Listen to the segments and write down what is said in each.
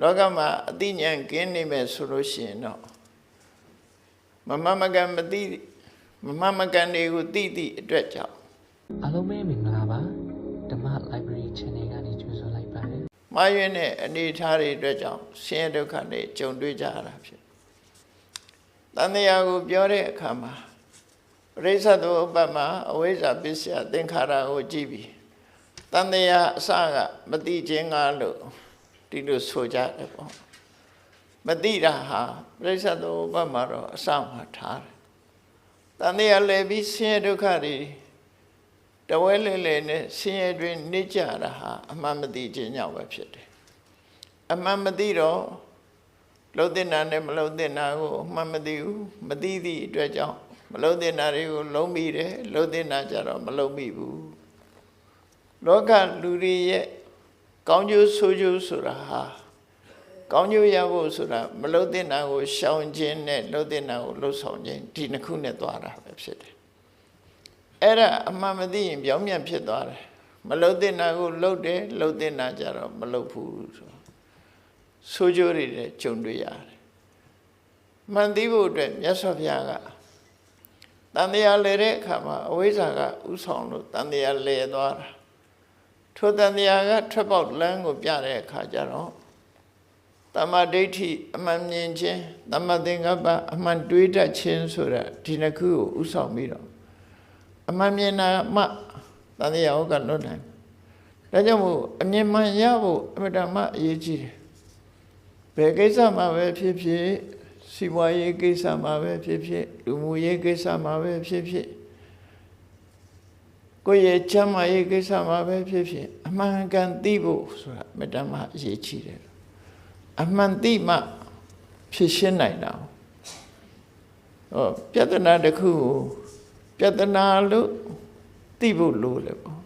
လောကမှာအသိဉာဏ်ကင်းနေမယ်ဆိုလို့ရှိရင်တော့မမမကန်မသိမမမကန်တွေကိုသိသည့်အတွက်ကြောင့်အားလုံးပဲမင်္ဂလာပါဓမ္မ library channel ကနေကြိုဆိုလိုက်ပါတယ်။မှားယွင်းတဲ့အနေအထားတွေအတွက်ကြောင့်ဆင်းရဲဒုက္ခတွေကြုံတွေ့ကြရတာဖြစ်။တန်တရားကိုပြောတဲ့အခါမှာပရိစ္ဆေသမုပ္ပါဒ်မှာအဝိဇ္ဇာပစ္စယသင်္ခါရကိုကြည့်ပြီးတန်တရားအစကမသိခြင်းကလို့ဒီလိုဆိုကြတယ်ပေါ့။မသိတာဟာပရိစ္ဆေသမုပ္ပါဒ်မှာတော့အစမှာထားတယ်။တန်တရားလည်းပြီးဆင်းရဲဒုက္ခတွေတဝဲလဲလဲနဲ့ဆင်းရဲတွင်နေကြတာဟာအမှန်မသိခြင်းကြောင့်ပဲဖြစ်တယ်။အမှန်မသိတော့လှုပ်တဲ့နာနဲ့မလှုပ်တဲ့နာကိုအမှန်မသိဘူး။မသိသည့်အတွက်ကြောင့်မလှုပ်တဲ့နာတွေကိုလုံးမိတယ်။လှုပ်တဲ့နာကြတော့မလှုပ်မိဘူး။လောကလူတွေရဲ့ကောင်းကျိုးဆိုးကျိုးဆိုတာဟာကောင်းကျိုးရဖို့ဆိုတာမလှုပ်တဲ့နာကိုရှောင်ခြင်းနဲ့လှုပ်တဲ့နာကိုလှုပ်ဆောင်ခြင်းဒီနှစ်ခုနဲ့သွားတာပဲဖြစ်တယ်။အဲ့ဒါအမှန်မသိရင်ပြောင်းပြန်ဖြစ်သွားတယ်မလှုပ်တဲ့နာကိုလှုပ်တယ်လှုပ်တဲ့နာကြတော့မလှုပ်ဘူးဆိုးကျိုးတွေနဲ့ကြုံတွေ့ရတယ်မှန်သိဖို့အတွက်မြတ်စွာဘုရားကတန်တရားလဲတဲ့အခါမှာအဝိဇ္ဇာကဥဆောင်လို့တန်တရားလဲသွားတာထိုတန်တရားကထွက်ပေါက်လမ်းကိုပြတဲ့အခါကျတော့တမ္မာဒိဋ္ဌိအမှန်မြင်ခြင်းတမ္မာသင်္ကပ္ပအမှန်တွေးတတ်ခြင်းဆိုတာဒီနှစ်ခုကိုဥဆောင်ပြီးတော့အမှန်မြင်တာမှတန်တရားကလွတ်နိုင်ဒါကြောင့်မို့အမြင်မှန်ရဖို့အမြဲတမ်းအရေးကြီးတယ်ဘယ်ကိစ္စမှာပဲဖြစ်ဖြစ်စီးပွားရေးကိစ္စမှာပဲဖြစ်ဖြစ်လူမှုရေးကိစ္စမှာပဲဖြစ်ဖြစ်ကိုယ့်ရဲ့ချမ်းသာရေးကိစ္စမှာပဲဖြစ်ဖြစ်အမှန်ကန်သိဖို့ဆိုတာအမြဲတမ်းအရေးကြီးတယ်အမှန်သိမှဖြစ်ရှင်းနိုင်တာပြဿနာတစ်ခုကိုပြဿနာလို့သိဖို့လိုတယ်ပေါ့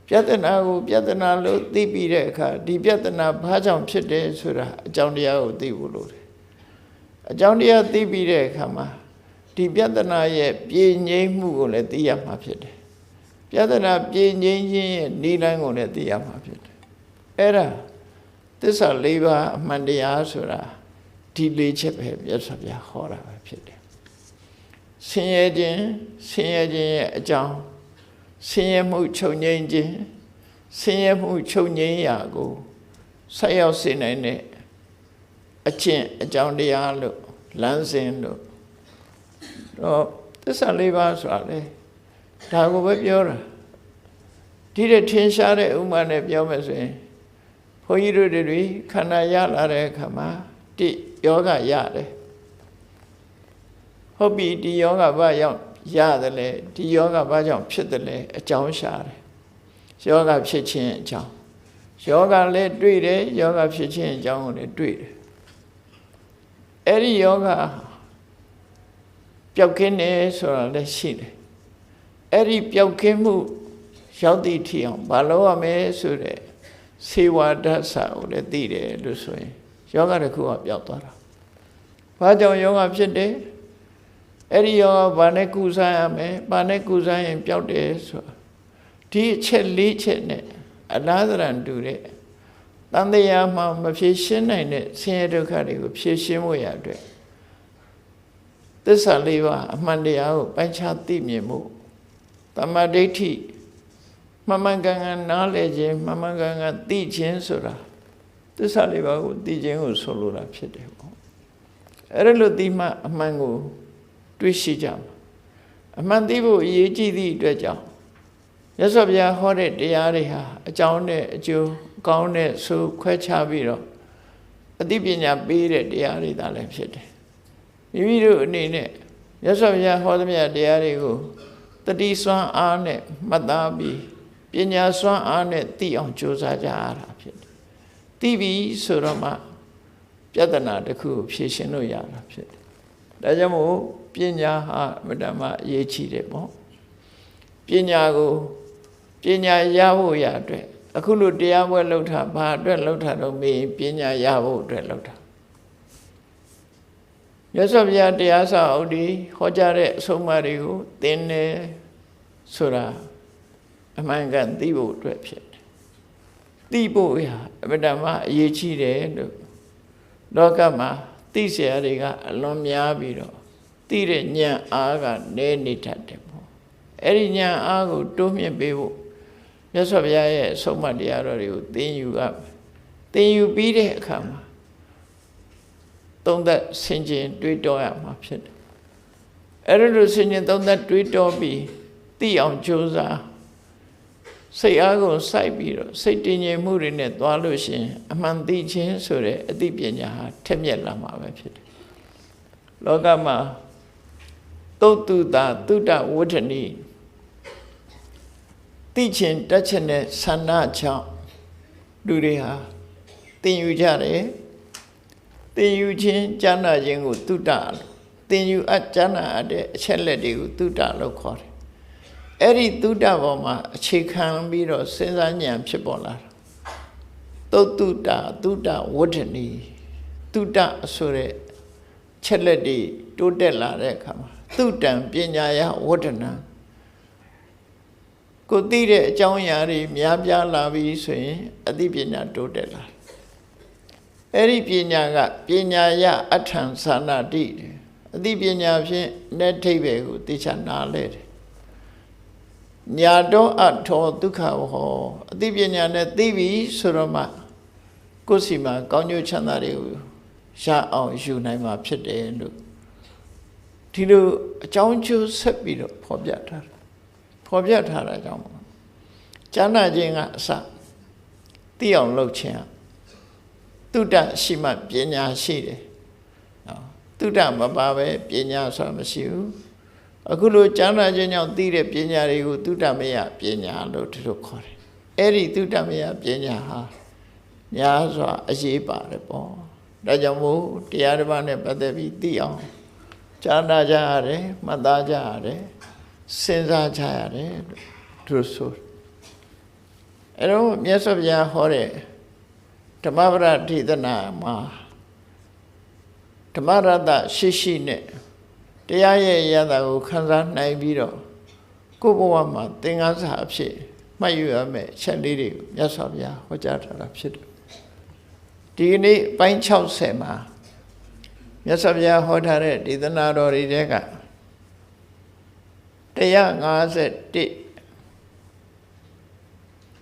ပြဿနာကိုပြဿနာလို့သိပြီးတဲ့အခါဒီပြဿနာဘာကြောင့်ဖြစ်တယ်ဆိုတာအကြောင်းတရားကိုသိဖို့လိုတယ်အကြောင်းတရားသိပြီးတဲ့အခါမှာဒီပြဿနာရဲ့ပြည့်ငြိမ်းမှုကိုလည်းသိရမှာဖြစ်တယ်ပြဿနာပြည့်ငြိမ်းခြင်းရဲ့နိလန်းကိုလည်းသိရမှာဖြစ်တယ်အဲ့ဒါသစ္စာ၄ပါးအမှန်တရားဆိုတာဒီ၄ချက်ပဲမြတ်စွာဘုရားဟောတာပဲဖြစ်တယ်ဆင်းရဲခြင်းရဲ့အကြောင်းဆင်းရဲမှုချုပ်ငြိမ်းခြင်းဆင်းရဲမှုချုပ်ငြိမ်းရာကိုဆက်ရောက်စေနိုင်တဲ့အကျင့်အကြောင်းတရားလို့လမ်းစဉ်လို့တော့သစ္စာ၄ပါးဆိုတာလေဒါကိုပဲပြောတာဒီတဲ့ထင်ရှားတဲ့ဥမာနဲ့ပြောမယ်ဆိုရင်ဘုန်းကြီးတို့တွေခန္ဓာရလာတဲ့အခါမှာတိယောဂရတယ်ဟုတ်ပြီဒီယောဂဘာကြောင့်ရတယ်လဲဒီယောဂဘာကြောင့်ဖြစ်တယ်လဲအကြောင်းရှာတယ်ယောဂဖြစ်ခြင်းအကြောင်းယောဂလည်းတွေ့တယ်ယောဂဖြစ်ခြင်းအကြောင်းကိုလည်းတွေ့တယ်အဲ့ဒီယောဂပျောက်ကင်းတယ်ဆိုတာလည်းရှိတယ်အဲ့ဒီပျောက်ကင်းမှုရောက်သည့်ထီအောင်မလုပ်ရမယ်ဆိုတဲ့စေဝါဒစာကိုလည်းသိတယ်လို့ဆိုရင်ယောဂတစ်ခုကပျောက်သွားတာဘာကြောင့်ယောဂဖြစ်တယ်အဲ့ဒီယောဂဘာနဲ့ကုစားရမယ်ဘာနဲ့ကုစားရင်ပျောက်တယ်ဆိုတာဒီအချက်၄ချက်နဲ့အလားတရံတူတဲ့တန်တရားမှမဖြေရှင်းနိုင်တဲ့ဆင်းရဲဒုက္ခတွေကိုဖြေရှင်းဖို့ရအတွက်သစ္စာ၄ပါးအမှန်တရားကိုပိုင်းခြားသိမြင်မှုတမ္မာဒိဋ္ဌိမှန်မှန်ကန်ကန်နားလည်ခြင်းမှန်မှန်ကန်ကန်သိခြင်းဆိုတာသစ္စာ၄ပါးကိုသိခြင်းကိုဆိုလိုတာဖြစ်တယ်ပေါ့အဲ့ဒါလို့သိမှအမှန်ကိုတွေ့ရှိကြမှာအမှန်သိဖို့အရေးကြီးသည့်အတွက်ကြောင့်မြတ်စွာဘုရားဟောတဲ့တရားတွေဟာအကြောင်းနဲ့အကျိုးကောင်းတဲ့ဆိုခွဲခြားပြီးတော့အသိပညာပေးတဲ့တရားတွေသာလည်းဖြစ်တယ်မိမိတို့အနေနဲ့မြတ်စွာဘုရားဟောသမျှတရားတွေကိုတတိစွမ်းအားနဲ့မှတ်သားပြီးပညာစွမ်းအားနဲ့သိအောင်ကြိုးစားကြရတာဖြစ်တယ်သိပြီဆိုတော့မှပြဿနာတစ်ခုကိုဖြေရှင်းလို့ရတာဖြစ်တယ်ဒါကြောင့်မို့ပညာဟာအမှန်မှအရေးကြီးတယ်ပေါ့ပညာကိုပညာရဖို့ရအတွက်အခုလိုတရားပွဲလှုပ်တာဘာအတွက်လှုပ်တာတော့မေးပညာရဖို့အတွက်လှုပ်တာမြတ်စွာဘုရားတရားစာအုပ်ဒီဟောကြားတဲ့အဆုံးအမတွေကိုသင်တယ်ဆိုတာအမှန်ကန်သိဖို့အတွက်ဖြစ်တယ် သိဖို့ရာအမှန်တမ်းအရေးကြီးတယ်လို့လောကမှာသိเสียတွေကအလွန်များပြီးတော့သိတဲ့ဉာဏ်အားကနည်းနေတတ်တယ်ပေါ့အဲ့ဒီဉာဏ်အားကိုတိုးမြင့်ပေးဖို့မြတ်စွာဘုရားရဲ့အဆုံးအမတရားတော်တွေကိုသင်ယူရမယ်သင်ယူပြီးတဲ့အခါမှာသုံးသပ်ဆင်ခြင်တွေးတောရမှာဖြစ်တယ်အဲ့လိုဆင်ခြင်သုံးသပ်တွေးတောပြီးသိအောင်ကြိုးစားစိတ်အားကိုစိုက်ပြီးတော့စိတ်တည်ငြိမ်မှုတွေနဲ့သွားလို့ရှိရင်အမှန်သိခြင်းဆိုတဲ့အသိပညာဟာထက်မြက်လာမှာပဲဖြစ်တယ်လောကမှာသုတ္တုတာသုတ္တဝဋ္ဌနိသိခြင်းတတ်ခြင်းနဲ့ဆန္ဒကြောင့်လူတွေဟာသင်ယူကြတယ်သင်ယူခြင်းကြားနာခြင်းကိုသုတ္တသင်ယူအပ်ကြားနာအပ်တဲ့အချက်လက်တွေကိုသုတ္တလို့ခေါ်တယ်အဲ့ဒီသုတ္တပေါ်မှာအခြေခံပြီးတော့စဉ်းစားဉာဏ်ဖြစ်ပေါ်လာတာသုတ္တုတာသုတ္တဝဋ္ဌနိသုတ္တဆိုတဲ့ချက်လက်တွေတိုးတက်လာတဲ့အခါမှာသုတံပညာယဝဋ္ဌနံကိုသိတဲ့အကြောင်းအရာတွေများပြားလာပြီဆိုရင်အသိပညာတိုးတက်လာအဲ့ဒီပညာကပညာယအထံသာနာတိအသိပညာဖြင့်နဲ့ထိပ်ပဲကိုသိချနာလဲတယ်ညာတော့အထောဒုက္ခဟောအသိပညာနဲ့သိပြီဆိုတော့မှကိုယ်စီမှာကောင်းကျိုးချမ်းသာတွေကိုရအောင်ယူနိုင်မှာဖြစ်တယ်လို့ဒီလိုအကြောင်းကျိုးဆက်ပြီးတော့ဖော်ပြထားတာကြောင့်ကျမ်းနာခြင်းကအစသိအောင်လုပ်ခြင်းသုတ္တရှိမှပညာရှိတယ်သုတ္တမပါပဲပညာဆိုတာမရှိဘူးအခုလိုကျမ်းနာခြင်းကြောင့်သိတဲ့ပညာတွေကိုသုတ္တမယပညာလို့ဒီလိုခေါ်တယ်အဲ့ဒီသုတ္တမယပညာဟာများစွာအရေးပါတယ်ပေါ့ဒါကြောင့်မို့တရားတစ်ပါးနဲ့ပတ်သက်ပြီးသိအောင်ကြားနာကြရတယ်မှတ်သားကြရတယ်စဉ်းစားကြရတယ်သူဆိုအဲ့တော့မြတ်စွာဘုရားဟောတဲ့ဓမ္မပဒဒေသနာမှာဓမ္မရတရှိနဲ့တရားရဲ့ရတာကိုခံစားနိုင်ပြီးတော့ကိုယ့်ဘဝမှာသင်္ကန်းစာအဖြစ်မှတ်ယူရမယ်အချက်လေးတွေကိုမြတ်စွာဘုရားဟောကြားထားတာဖြစ်တယ်ဒီနေ့ပိုင်း60မှာမြတ်စွာဘုရားဟောထားတဲ့ဒေသနာတော်တွေထဲက151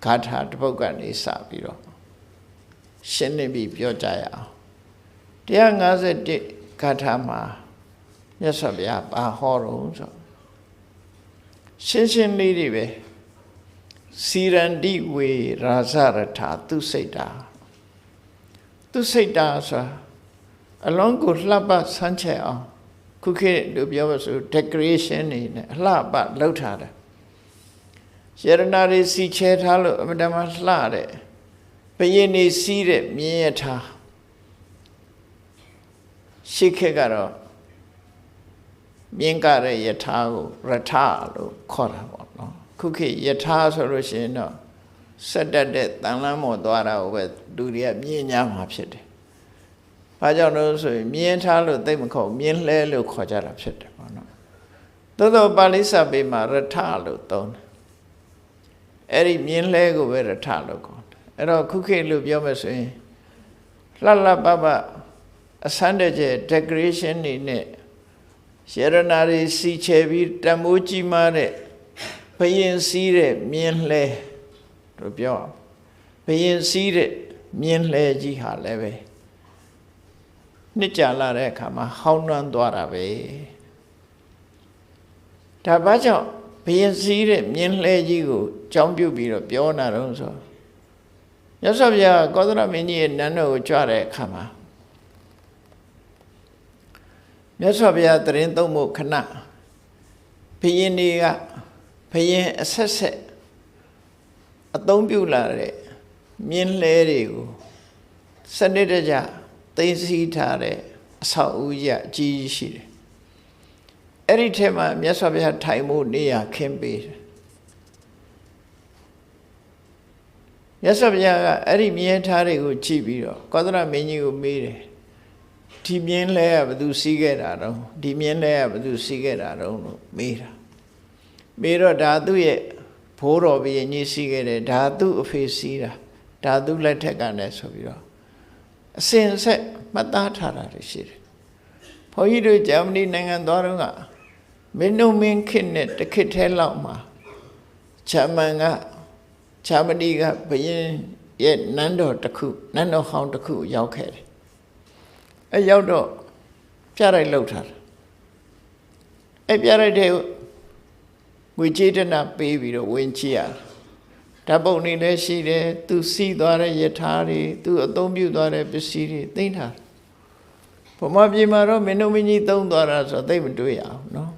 ဂါထာတစ်ပုဒ်ကနေစပြီးတော့ရှင်းနေပြီးပြောကြရအောင်151ဂါထာမှာမြတ်စွာဘုရားဘာဟောတော့ဆိုရှင်းလေးတွေပဲစီရန္တိဝေရာဇရထာသူစိတ်တာဆိုတာအလုံးကိုလှပဆန်းချက်အောင်ခုခေတ်တို့ပြောလို့ဆို decoration နေနဲ့အလှပလုပ်ထားတယ်ရတနာတွေစီချဲထားလို့အမတမလှတဲ့ဘယင်းနေစီးတဲ့မြင်းရထားရှိခေတ်ကတော့မြင်းကတဲ့ယထာကိုရထလို့ခေါ်တာပေါ့နော်ခုခေတ်ယထာဆိုလို့ရှိရင်တော့ဆက်တက်တဲ့တန်လန်းမော်သွားတာကိုပဲလူတွေကမြင်ကြမှာဖြစ်တယ်။ဘာကြောင့်လဲဆိုရင်မြင်းထားလို့သိမခေါ်မြင်းလှဲလို့ခေါ်ကြတာဖြစ်တယ်ပေါ့နော်။သို့သောပါဠိစာပေမှာရထလို့သုံးတယ်။အဲ့ဒီမြင်းလှဲကိုပဲရထလို့ခေါ်တယ်။အဲ့တော့ခုခေတ်လို့ပြောမယ်ဆိုရင်လှပပအစမ်းတဲ့ decoration နေနဲ့ရတနာတွေစီချဲပြီးတမိုးကြီးမားတဲ့ဘယင်စီးတဲ့မြင်းလှဲတို့ပြောဘယင်စီးတဲ့မြင်းလှဲကြီးဟာလည်းပဲနှစ်ကြာလာတဲ့အခါမှာဟောင်းနှွမ်းသွားတာပဲဒါဘာကြောင့်ဘယင်စီးတဲ့မြင်းလှဲကြီးကိုကြောင်းပြုတ်ပြီးတော့ပြောနာတော့ဆိုမြတ်စွာဘုရားကောသလမင်းကြီးရဲ့နန်းတော်ကိုကြွတဲ့အခါမှာမြတ်စွာဘုရားတရင်သုံးဖို့ခဏဘယင်တွေကဘယင်အဆက်ဆက်အသုံးပြုလာတဲ့မြင်းလှဲတွေကိုစနစ်တကျသိသိထားတဲ့အဆောက်အဦကြီးအကြီးကြီးရှိတယ်အဲ့ဒီထဲမှာမြတ်စွာဘုရားထိုင်ဖို့နေရာခင်းပေးတယ်မြတ်စွာဘုရားကအဲ့ဒီမြင်းထားတွေကိုကြည့်ပြီးတော့ကောသလမင်းကြီးကိုမေးတယ်ဒီမြင်းလဲကဘယ်သူစီးခဲ့တာတော့ဒီမြင်းလဲကဘယ်သူစီးခဲ့တာတော့လို့မေးတော့ဒါသူ့ရဲ့ဘိုးတော်ဘုရင်ကြီးစီးခဲ့တယ်ဒါသူ့အဖေစီးတာ ဒါသူလက်ထက်ကနဲ့ဆိုပြီးတော့အစဉ်ဆက်မှတ်သားထားတာရှိတယ်ဘုန်းကြီးတို့ဂျာမနီနိုင်ငံသွားတော့ကမင်းတို့မင်းခေတ်နဲ့တစ်ခေတ်ထဲလောက်မှာဂျာမနီကဘုရင်ရဲ့နန်းတော်တစ်ခုနန်းတော်ဟောင်းတစ်ခုရောက်ခဲ့တယ်အဲရောက်တော့ပြလိုက်လှုပ်ထားတယ်အဲပြလိုက်တဲ့ငွေကြေးတနာပေးပြီးတော့ဝင်ကြည့်ရတယ်ဓာတ်ပုံတွေလည်းရှိတယ်သူစီးသွားတဲ့ယထာတွေသူအသုံးပြုသွားတဲ့ပစ္စည်းတွေသိမ်းထားဗမာပြည်မှာတော့မင်းတို့မင်းကြီးသုံးသွားတာဆိုတော့သိမတွေ့ရအောင်နော်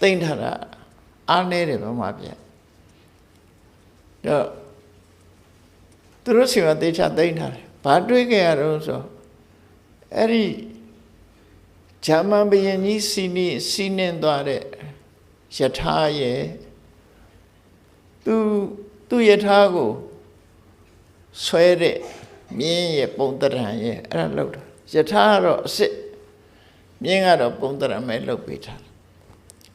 သိမ်းထားတာအားနည်းတယ်ဗမာပြည်တော့သူတို့စီမှာသေချာသိမ်းထားတယ်ဘာတွေ့ခဲ့ရတော့ဆိုအဲ့ဒီဂျာမန်ဘုရင်ကြီးစီးနှင်းသွားတဲ့ယထာရဲ့သူယထာကိုဆွဲတဲ့မြင်းရဲ့ပုံတရံရဲ့အဲ့ဒါလောက်တာယထာကတော့အစ်စ်မြင်းကတော့ပုံတရံပဲလောက်ပေးထားတယ်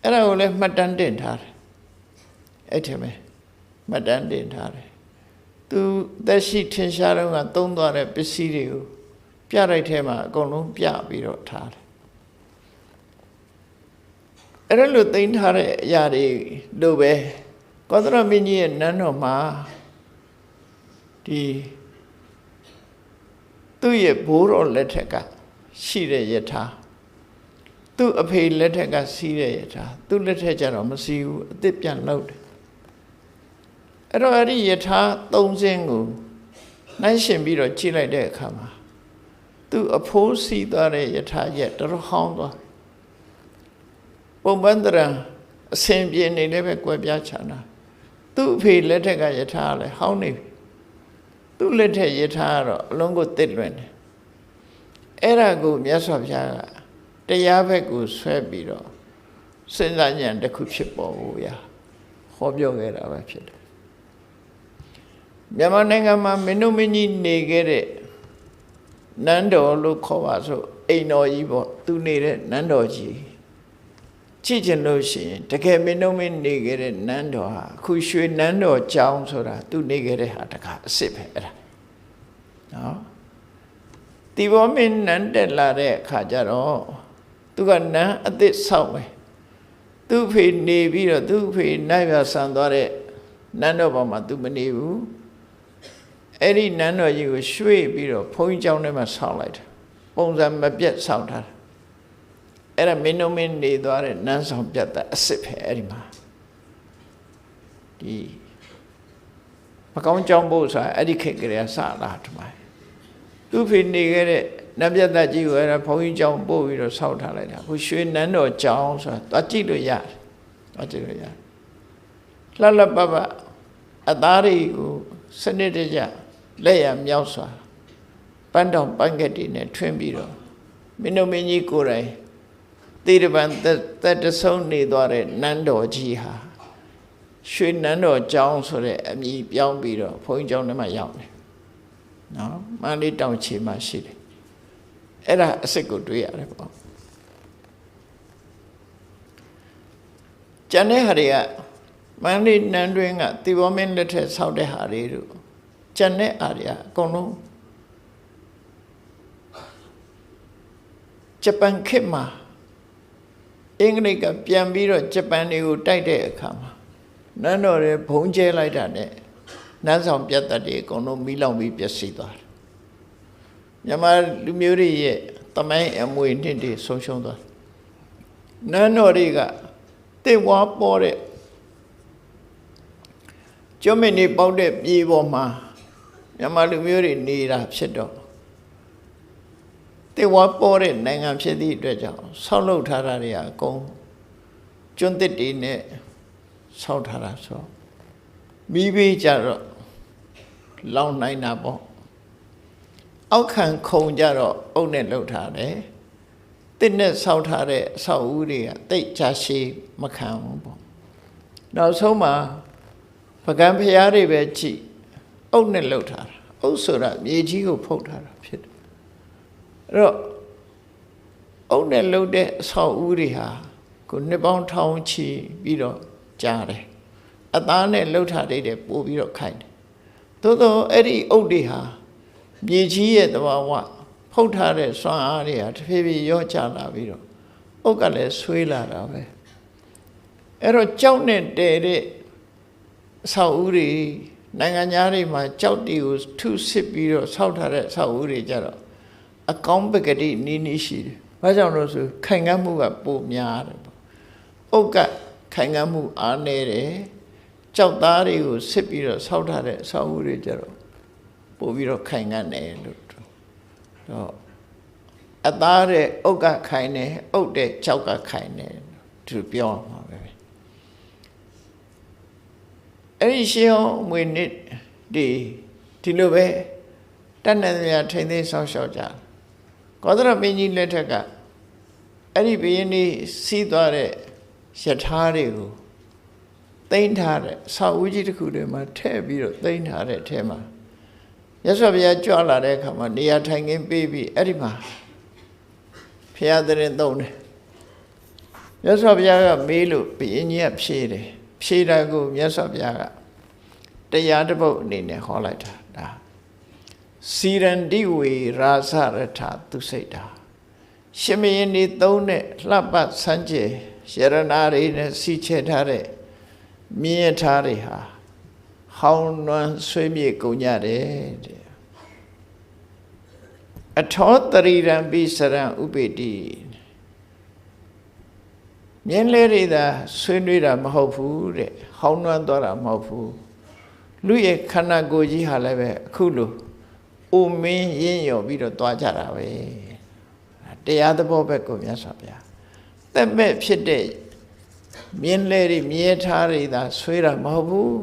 အဲ့ဒါကိုလည်းမှတ်တမ်းတင်ထားတယ်အဲ့ထက်ပဲမှတ်တမ်းတင်ထားတယ်သူသက်ရှိထင်ရှားတော့ကသုံးသွားတဲ့ပစ္စည်းတွေကိုပြလိုက်ထဲမှာအကုန်လုံးပြပြီးတော့ထားတယ်အဲ့ဒါလို့သိမ်းထားတဲ့အရာတွေလို့ပဲကောသရမင်းကြီးရဲ့နန်းတော်မှာဒီသူ့ရဲ့ဘိုးတော်လက်ထက်ကရှိတဲ့ယထာသူ့အဖေလက်ထက်ကစီးတဲ့ယထာသူ့လက်ထက်ကျတော့မစီးဘူးအစ်စ်ပြန်လောက်တယ်အဲ့တော့အဲ့ဒီယထာ၃စင်းကိုနှိုင်းရှင်ပြီးတော့ကြည့်လိုက်တဲ့အခါမှာသူ့အဖိုးစီးသွားတဲ့ယထာရဲ့တော်ဟောင်းသွားပုံပန်းတရံအစဉ်ပြေနေလည်းပဲကွယ်ပြားချနာသူ့အဖေလက်ထက်ကယထာလည်းဟောင်းနေပြီသူ့လက်ထက်ယထာကတော့အလုံးကိုတစ်လွင်တယ်အဲ့ဒါကိုမြတ်စွာဘုရားကတရားဘက်ကိုဆွဲပြီးတော့စဉ်းစားဉာဏ်တစ်ခုဖြစ်ပေါ်ဖို့ရာဟောပြောခဲ့တာပဲဖြစ်တယ်မြန်မာနိုင်ငံမှာမင်းတို့မင်းကြီးနေခဲ့တဲ့နန်းတော်လို့ခေါ်ပါစို့အိမ်တော်ကြီးပေါ့သူနေတဲ့နန်းတော်ကြီးကြည့်ချင်လို့ရှိရင်တကယ်မင်းတို့မင်းနေခဲ့တဲ့နန်းတော်ဟာအခုရွှေနန်းတော်ကျောင်းဆိုတာသူနေခဲ့တဲ့ဟာတကားအစ်စ်ပဲအဲ့ဒါနော်ဒီဘောမင်းနန်းတက်လာတဲ့အခါကျတော့သူကနန်းအသစ်ဆောက်မယ်သူ့ဖေနေပြီးတော့သူ့ဖေနိုင်ပြဆန်သွားတဲ့နန်းတော်ပေါ်မှာသူမနေဘူးအဲ့ဒီနန်းတော်ကြီးကိုရွှေ့ပြီးတော့ဘုန်းကြီးကျောင်းထဲမှာဆောက်လိုက်တာပုံစံမပြတ်ဆောက်ထားတာအဲ့ဒါမင်းတို့မင်းနေသွားတဲ့နန်းဆောင်ပြတ်တာအစ်စ်ပဲအဲ့ဒီမှာဒီမကောင်းကြောင်းဖို့ဆိုတာအဲ့ဒီခေတ်ကလေးကစလာထမသူဖေနေခဲ့တဲ့နတ်ပြတ်ကြီးကိုအဲ့ဒါဘုန်းကြီးကျောင်းပို့ပြီးတော့ဆောက်ထားလိုက်တာခုရွှေနန်းတော်ကျောင်းဆိုတာတွားကြည့်လို့ရတယ်တွားကြည့်လို့ရတယ်လှလှပပအသားတွေကိုစနစ်တကျလက်ရမြောက်စွာပန်းတောင်ပန်းကက်တွေနဲ့ထွင်းပြီးတော့မင်းတို့မင်းကြီးကိုယ်တိုင်သေတပံသက်တဆုံးနေသွားတဲ့နန်းတော်ကြီးဟာရွှေနန်းတော်ကျောင်းဆိုတဲ့အမည်ပြောင်းပြီးတော့ဘုန်းကြီးကျောင်းထဲမှာရောက်တယ်နော်မန္တလေးတောင်ခြေမှာရှိတယ်အဲ့ဒါအစ်စ်ကိုတွေ့ရတယ်ပေါ့ကျန်တဲ့ဟာတွေကမန္တလေးနန်းတွင်းကသီပေါမင်းလက်ထက်ဆောက်တဲ့ဟာတွေတို့ကျန်တဲ့အားတွေအကုန်လုံးဂျပန်ခေတ်မှာအင်္ဂလိပ်ကပြန်ပြီးတော့ဂျပန်တွေကိုတိုက်တဲ့အခါမှာနန်းတော်တွေဘုံကျဲလိုက်တာနဲ့နန်းဆောင်ပြတ်တက်တွေအကုန်လုံးမီးလောင်ပြီးပျက်စီးသွားတယ်မြန်မာလူမျိုးတွေရဲ့တမိုင်းအမွေနှစ်တွေဆုံးရှုံးသွားတယ်နန်းတော်တွေကတစ်ဝါပေါ်တဲ့ကျွမ်းမင်းနေပေါက်တဲ့ပြေပေါ်မှာမြန်မာလူမျိုးတွေနေတာဖြစ်တော့တစ်ဝါပေါ်တဲ့နိုင်ငံဖြစ်သည့်အတွက်ကြောင့်ဆောက်လုပ်ထားတာတွေအကုန်ကျွန်းသစ်တွေနဲ့ဆောက်ထားတာဆိုမိဘေးကြတော့လောင်နိုင်တာပေါ့အောက်ခံခုံကြတော့အုပ်နဲ့လှုပ်ထားတယ်တစ်နဲ့ဆောက်ထားတဲ့အဆောက်အဦတွေကတိတ်ချရှိမခံဘူးပေါ့နောက်ဆုံးမှာပကံဖျားတွေပဲကြည့်အုပ်နဲ့လှုပ်ထားတာအုပ်ဆိုတာမြေကြီးကိုဖုတ်ထားတာဖြစ်တယ်အဲ့တော့အုပ်နဲ့လှုပ်တဲ့အဆောက်အဦတွေဟာကိုနှစ်ပေါင်းထောင်ချီပြီးတော့ကြားတယ်အသားနဲ့လှုပ်ထားတဲ့ပို့ပြီးတော့ခိုက်တယ် သို့သောအဲ့ဒီအုတ်တွေဟာမြေကြီးရဲ့သဘာဝဖုတ်ထားတဲ့စွမ်းအားတွေဟာတဖြည်းဖြည်းရော့ကျလာပြီးတော့အုတ်ကလည်းဆွေးလာတာပဲအဲ့တော့ကြောက်နဲ့တဲတဲ့အဆောက်အဦတွေနိုင်ငံသားတွေမှာကြောက်တီကိုထုစစ်ပြီးတော့ဆောက်ထားတဲ့အဆောက်အဦတွေကြတော့အကောင်းပကတိနီးနီးရှိတယ်။ဘာကြောင့်လို့ဆိုခိုင်ခံ့မှုကပိုများတယ်ပေါ့။အုတ်ကခိုင်ခံ့မှုအားနည်းတယ်။ကြောက်သားတွေကိုစစ်ပြီးတော့ဆောက်ထားတဲ့အဆောက်အဦတွေကြတော့ပိုပြီးတော့ခိုင်ခံ့တယ်လို့တော့အသားတဲ့အုတ်ကခိုင်တယ်အုတ်တဲ့ကြောက်ကခိုင်တယ်သူပြောမှာပဲအဲ့ဒီရှေးဟောင်းမွေနစ်ဒီလိုပဲတတ်နိုင်တဲ့ထိန်းသိမ်းဆောင်ရှောက်ကြကောသရမင်းကြီးလက်ထက်ကအဲ့ဒီဘုရင်ကြီးစီးသွားတဲ့ယထာတွေကိုသိမ်းထားတဲ့ဆောက်ဦးကြီးတစ်ခုတွေမှာထည့်ပြီးတော့သိမ်းထားတဲ့အထဲမှာရသော်ဘုရားကြွလာတဲ့အခါမှာနေရာထိုင်ခင်းပေးပြီးအဲ့ဒီမှာဘုရားသခင်သုံးတယ်မြတ်စွာဘုရားကမေးလို့ဘုရင်ကြီးကဖြေတယ်ဖြေတာကိုမြတ်စွာဘုရားကတရားတစ်ပုဒ်အနေနဲ့ဟောလိုက်တာဒါစီရန္တိဝေရာဇရထသူစိတ်တာရှင်မင်းနေသုံးတဲ့လှပဆန်းကျယ်ရတနာတွေနဲ့စီချဲထားတဲ့မြင်ရထားတွေဟာဟောင်းနွမ်းဆွေးမြေ့ကုန်ကြတယ်တဲ့အထောတရိရံပိစရံဥပေတိမြင်းလေးတွေသာဆွေးနွေးတာမဟုတ်ဘူးတဲ့ဟောင်းနွမ်းသွားတာမဟုတ်ဘူးလူရဲ့ခန္ဓာကိုယ်ကြီးဟာလည်းပဲအခုလိုအိုမင်းရင်းရော်ပြီးတော့သွားကြတာပဲတရားသဘောပဲကိုမြတ်စွာဘုရားသက်မဲ့ဖြစ်တဲ့မြင်းလေးတွေမြဲထားတွေသာဆွေးတာမဟုတ်ဘူး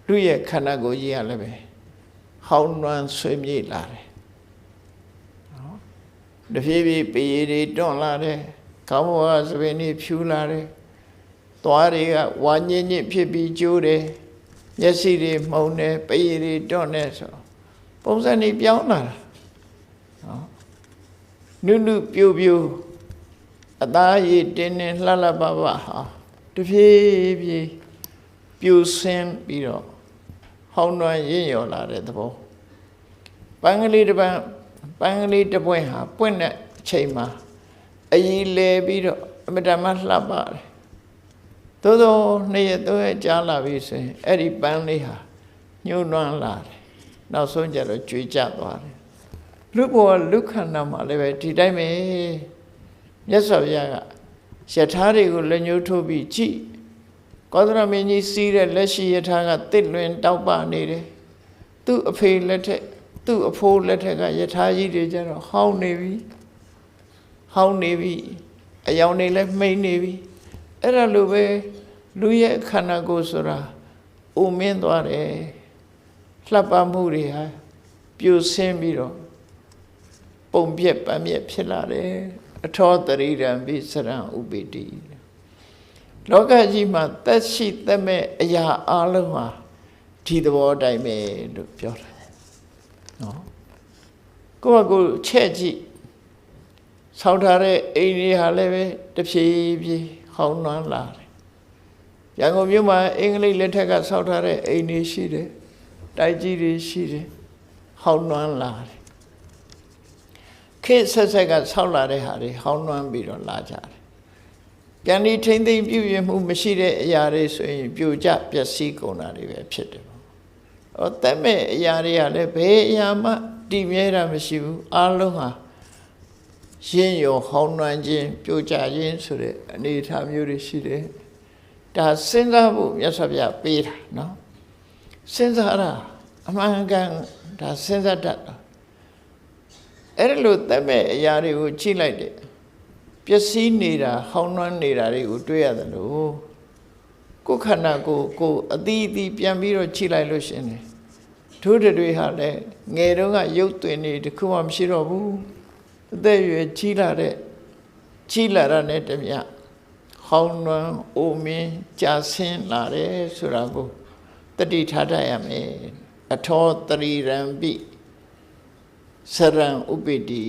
လူရဲ့ခန္ဓာကိုယ်ကြီးကလည်းပဲဟောင်းနွမ်းဆွေးမြေ့လာတယ်နော်တဖြည်းဖြည်းပေရည်တွေတွန့်လာတယ်ခေါင်းပေါ်ကသပင်တွေဖြူလာတယ်သွားတွေကဝါညင်ညစ်ဖြစ်ပြီးကျိုးတယ်မျက်စိတွေမှုန်တယ်ပေရည်တွေတွန့်တယ်ဆိုပုံစံတွေပြောင်းလာတာနော်နုနုပြိုပြိုအသားရည်တင်းတင်းလှလှပပဟာတဖြည်းဖြည်းပြိုဆင်းပြီးတော့ဟောင်းနွမ်းရင့်ရော်လာတဲ့သဘောပန်းကလေးတစ်ပွင့်ဟာပွင့်တဲ့အချိန်မှာအကြီးလဲပြီးတော့အမတမလှပတယ်သို့သောနှစ်ရက်သုံးရက်ကြာလာပြီဆိုရင်အဲ့ဒီပန်းလေးဟာညှိုးနွမ်းလာတယ်နောက်ဆုံးကျတော့ကြွေကျသွားတယ်လူဘောလူခန္ဓာမှာလည်းပဲဒီတိုင်းပဲမြတ်စွာဘုရားကယထာတွေကိုလက်ညှိုးထိုးပြီးကြည့်ကောသရမင်းကြီးစီးတဲ့လက်ရှိယထာကတစ်လွင်တောက်ပနေတယ်သူ့အဖေလက်ထက်သူ့အဖိုးလက်ထက်ကယထာကြီးတွေကျတော့ဟောင်းနေပြီအယောင်တွေလည်းမှိန်နေပြီအဲ့ဒါလိုပဲလူရဲ့ခန္ဓာကိုယ်ဆိုတာအိုမင်းသွားတယ်လှပမှုတွေဟာပြိုဆင်းပြီးတော့ပုံပြက်ပန်းပြက်ဖြစ်လာတယ်အထောတရိရံပိစရံဥပိတိလောကကြီးမှာသက်ရှိသက်မဲ့အရာအလုံးဟာဒီသဘောတိုင်းပဲလို့ပြောတာနော်ကိုယ့်ကိုယ်ချက်ကြည့်ဆောက်ထားတဲ့အိမ်တွေဟာလည်းပဲတဖြည်းဖြည်းဟောင်းနွမ်းလာတယ်ရန်ကုန်မြို့မှာအင်္ဂလိပ်လက်ထက်ကဆောက်ထားတဲ့အိမ်တွေရှိတယ်တိုက်ကြီးတွေရှိတယ်ဟောင်းနွမ်းလာတယ်ခေတ်ဆက်ဆက်ကဆောက်လာတဲ့ဟာတွေဟောင်းနွမ်းပြီးတော့လာကြတယ်ပြန်ဒီထိမ့်သိမ့်ပြုပြင်မှုမရှိတဲ့အရာတွေဆိုရင်ပြိုကျပျက်စီးကုန်တာတွေပဲဖြစ်တယ်ပေါ့ဟောသက်မဲ့အရာတွေကလည်းဘယ်အရာမှတည်မြဲတာမရှိဘူးအလုံးဟာရင်းရောဟောင်းနွမ်းခြင်းပြိုကျခြင်းဆိုတဲ့အနေအထားမျိုးတွေရှိတယ်ဒါစဉ်းစားဖို့မြတ်စွာဘုရားပေးတာနော်စဉ်းစားတာအမှန်ကန်ဒါစဉ်းစားတတ်တာအဲ့လိုသက်မဲ့အရာတွေကိုကြည့်လိုက်တယ်ပျက်စီးနေတာဟောင်းနွမ်းနေတာတွေကိုတွေ့ရတယ်လို့ကိုယ်ခန္ဓာကိုယ်အသီးအသီးပြန်ပြီးတော့ကြည့်လိုက်လို့ရှင်တယ်တို့တွေဟာလည်းငယ်တုန်းကရုပ်သွင်းနေတခုမှမရှိတော့ဘူးအသက်အရွယ်ကြီးလာတာနဲ့တည်းဟောင်းနွမ်းအိုမင်းကြာဆင်းလာတယ်ဆိုတာကိုတတိထားတတ်ရမယ်အထောတရိရံပိစရံဥပိတိ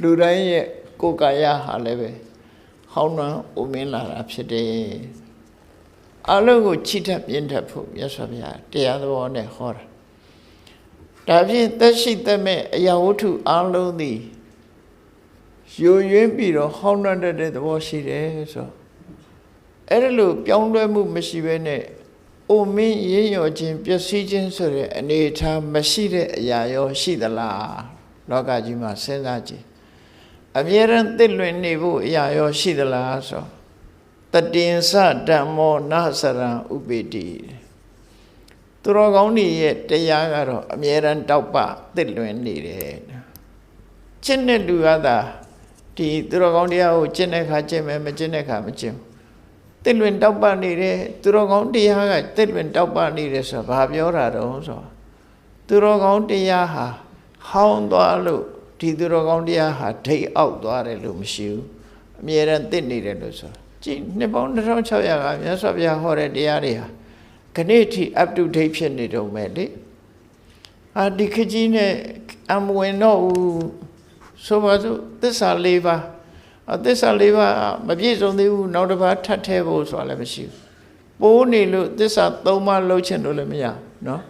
လူတိုင်းရဲ့ကိုယ်ကာယဟာလည်းပဲဟောင်းနွမ်းအိုမင်းလာတာဖြစ်တယ်အလုံးကိုချိတတ်ပြင်းတတ်ဖို့မြတ်စွာဘုရားတရားသဘောနဲ့ဟောတာ ဒါဖြင့်သက်ရှိသက်မဲ့အရာဝတ္ထုအလုံးသည်ယိုယွင်းပြီးတော့ဟောင်းနှံ့တဲ့သဘောရှိတယ်ဆိုအဲ့ဒါလို့ပြောင်းလဲမှုမရှိဘဲနဲ့အိုမင်းရင်းရောခြင်းပျက်စီးခြင်းဆိုတဲ့အနေအထားမရှိတဲ့အရာရောရှိသလားလောကကြီးမှာစဉ်းစားကြည့်အမြဲတမ်းသစ်လွင်နေဖို့အရာရောရှိသလားဆိုတတင်္စဓမ္မောနစရံဥပိတိသူတော်ကောင်းတွေရဲ့တရားကတော့အမြဲတမ်းတောက်ပသစ်လွင်နေတယ်ကျင့်တဲ့လူကသာဒီသူတော်ကောင်းတရားကိုကျင့်တဲ့အခါကျင့်မယ်မကျင့်တဲ့အခါမကျင့်သစ်လွင်တောက်ပနေတယ်သူတော်ကောင်းတရားကသစ်လွင်တောက်ပနေတယ်ဆိုတော့ဘာပြောတာတုံးဆိုသူတော်ကောင်းတရားဟာဟောင်းသွားလို့ဒီသူတော်ကောင်းတရားဟာဒိတ်အောက်သွားတယ်လို့မရှိဘူးအမြဲတမ်းသစ်နေတယ်လို့ဆိုကြည့်နှစ်ပေါင်း2600ကမြတ်စွာဘုရားဟောတဲ့တရားတွေဟာခဏထိ up to date ဖြစ်နေတော့မယ်လေဒီခကြီးနဲ့အမဝင်တော့ဘူးဆိုပါစို့သစ္စာ၄ပါးသစ္စာ၄ပါးမပြည့်စုံသေးဘူးနောက်တစ်ပါးထပ်ထဲဖို့ဆိုတာလည်းမရှိဘူးပိုးနေလို့သစ္စာ၃ပါးလုံးချင်လို့လည်းမရနော်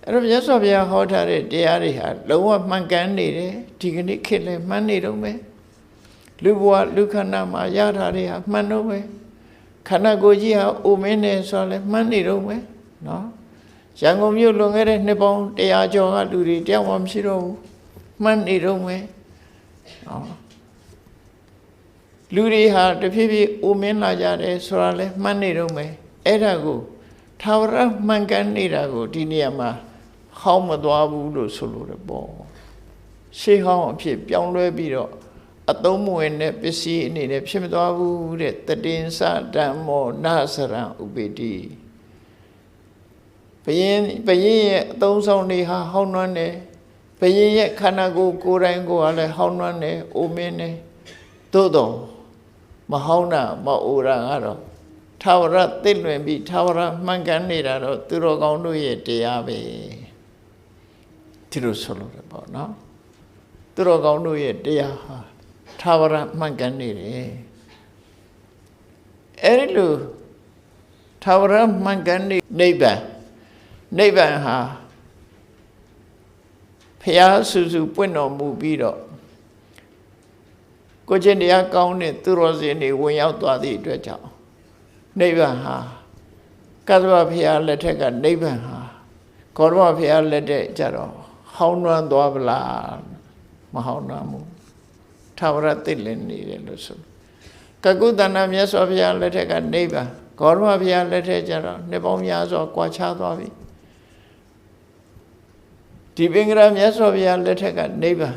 အဲ့တော့မြတ်စွာဘုရားဟောထားတဲ့တရားတွေဟာလုံးဝမှန်ကန်နေတယ်ဒီကနေ့ခေတ်လည်းမှန်နေတော့မယ်လူဘဝလူခန္ဓာမှာရတာတွေဟာမှန်တော့မယ်ခန္ဓာကိုယ်ကြီးဟာအိုမင်းနေဆိုလဲမှန်နေတော့မယ်နော်ရန်ကုန်မြို့လွန်ခဲ့တဲ့နှစ်ပေါင်း100ကျော်ကလူတွေတယောက်မှမရှိတော့ဘူးမှန်နေတော့မယ်နော်လူတွေဟာတဖြည်းဖြည်းအိုမင်းလာကြတယ်ဆိုတာလဲမှန်နေတော့မယ်အဲ့ဒါကိုထာဝရမှန်ကန်နေတာကိုဒီနေရာမှာဟောင်းမသွားဘူးလို့ဆိုလိုတယ်ပေါ့ရှေးဟောင်းအဖြစ်ပြောင်းလဲပြီးတော့အသုံးမဝင်တဲ့ပစ္စည်းအနေနဲ့ဖြစ်မသွားဘူးတဲ့တတင်္စဓမ္မောနစရံဥပိတိဘယင်းရဲ့အသုံးဆောင်တွေဟာဟောင်းနှွမ်းတယ်ဘယင်းရဲ့ခန္ဓာကိုယ်ကိုယ်တိုင်ကိုယ်ကလည်းဟောင်းနှွမ်းတယ်အိုမင်းတယ်သို့တော့မဟောင်းတာမအိုတာကတော့ထာဝရသစ်လွင်ပြီးထာဝရမှန်ကန်နေတာတော့သူတော်ကောင်းတို့ရဲ့တရားပဲဒီလိုဆိုလို့ရပါတော့သူတော်ကောင်းတို့ရဲ့တရားဟာထာဝရမှန်ကန်နေတယ်အဲ့ဒီလိုထာဝရမှန်ကန်နေနိဗ္ဗာန်ဟာဖျားဆူဆူပွင့်တော်မူပြီးတော့ကိုချင်းတရားကောင်းတဲ့သူတော်စင်တွေဝင်ရောက်သွားသည့်အတွက်ကြောင့်နိဗ္ဗာန်ဟာကသဗ္ဗဖျားလက်ထက်ကနိဗ္ဗာန်ဟာဂေါရမဖျားလက်ထက်ကြတော့ဟောင်းနှွမ်းသွားပလားမဟောင်းနှွမ်းဘူးထာဝရသစ်လင်းနေတယ်လို့ဆိုကကုတ္တနာမြတ်စွာဘုရားလက်ထက်ကနိဗ္ဗာန်ဂေါရမဘုရားလက်ထက်ကျတော့နှစ်ပေါင်းများစွာကွာခြားသွားပြီဒီပင်္ဂရမြတ်စွာဘုရားလက်ထက်ကနိဗ္ဗာန်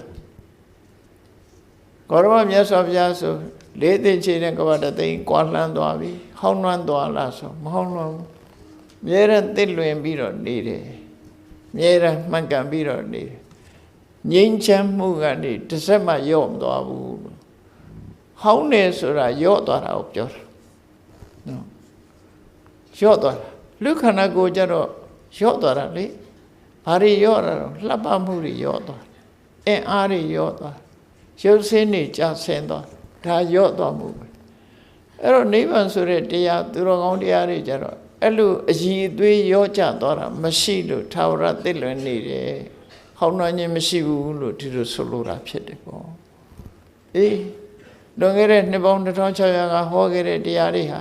ဂေါရမမြတ်စွာဘုရားဆိုလေးသိန်းချေတဲ့ကဘာတသိန်းကွာလှမ်းသွားပြီဟောင်းနှွမ်းသွားလားဆိုမဟောင်းနှွမ်းဘူးမြဲတမ်းသစ်လွင်ပြီးတော့နေတယ်မြဲတမ်းမှန်ကန်ပြီးတော့နေတယ်ငြိမ်းချမ်းမှုကနေတစ်စက်မှယော့မသွားဘူးဟောင်းနေဆိုတာယော့သွားတာကိုပြောတာနော်ယော့သွားတာလူခန္ဓာကိုယ်ကြတော့ယော့သွားတာလေဘာတွေယော့တာတော့လှပမှုတွေယော့သွားအင်အားတွေယော့သွားရုပ်ဆင်းတွေကြဆင်းသွားဒါယော့သွားမှုပဲအဲ့တော့နိဗ္ဗာန်ဆိုတဲ့တရားသူတော်ကောင်းတရားတွေကြတော့အဲ့လိုအည်အသွေးယော့ကျသွားတာမရှိလို့ထာဝရသစ်လွင်နေတယ်ဟောင်းနှွမ်းခြင်းမရှိဘူးလို့ဒီလိုဆိုလိုတာဖြစ်တယ်ပေါ့အေးလွန်ခဲ့တဲ့နှစ်ပေါင်း2600ကဟောခဲ့တဲ့တရားတွေဟာ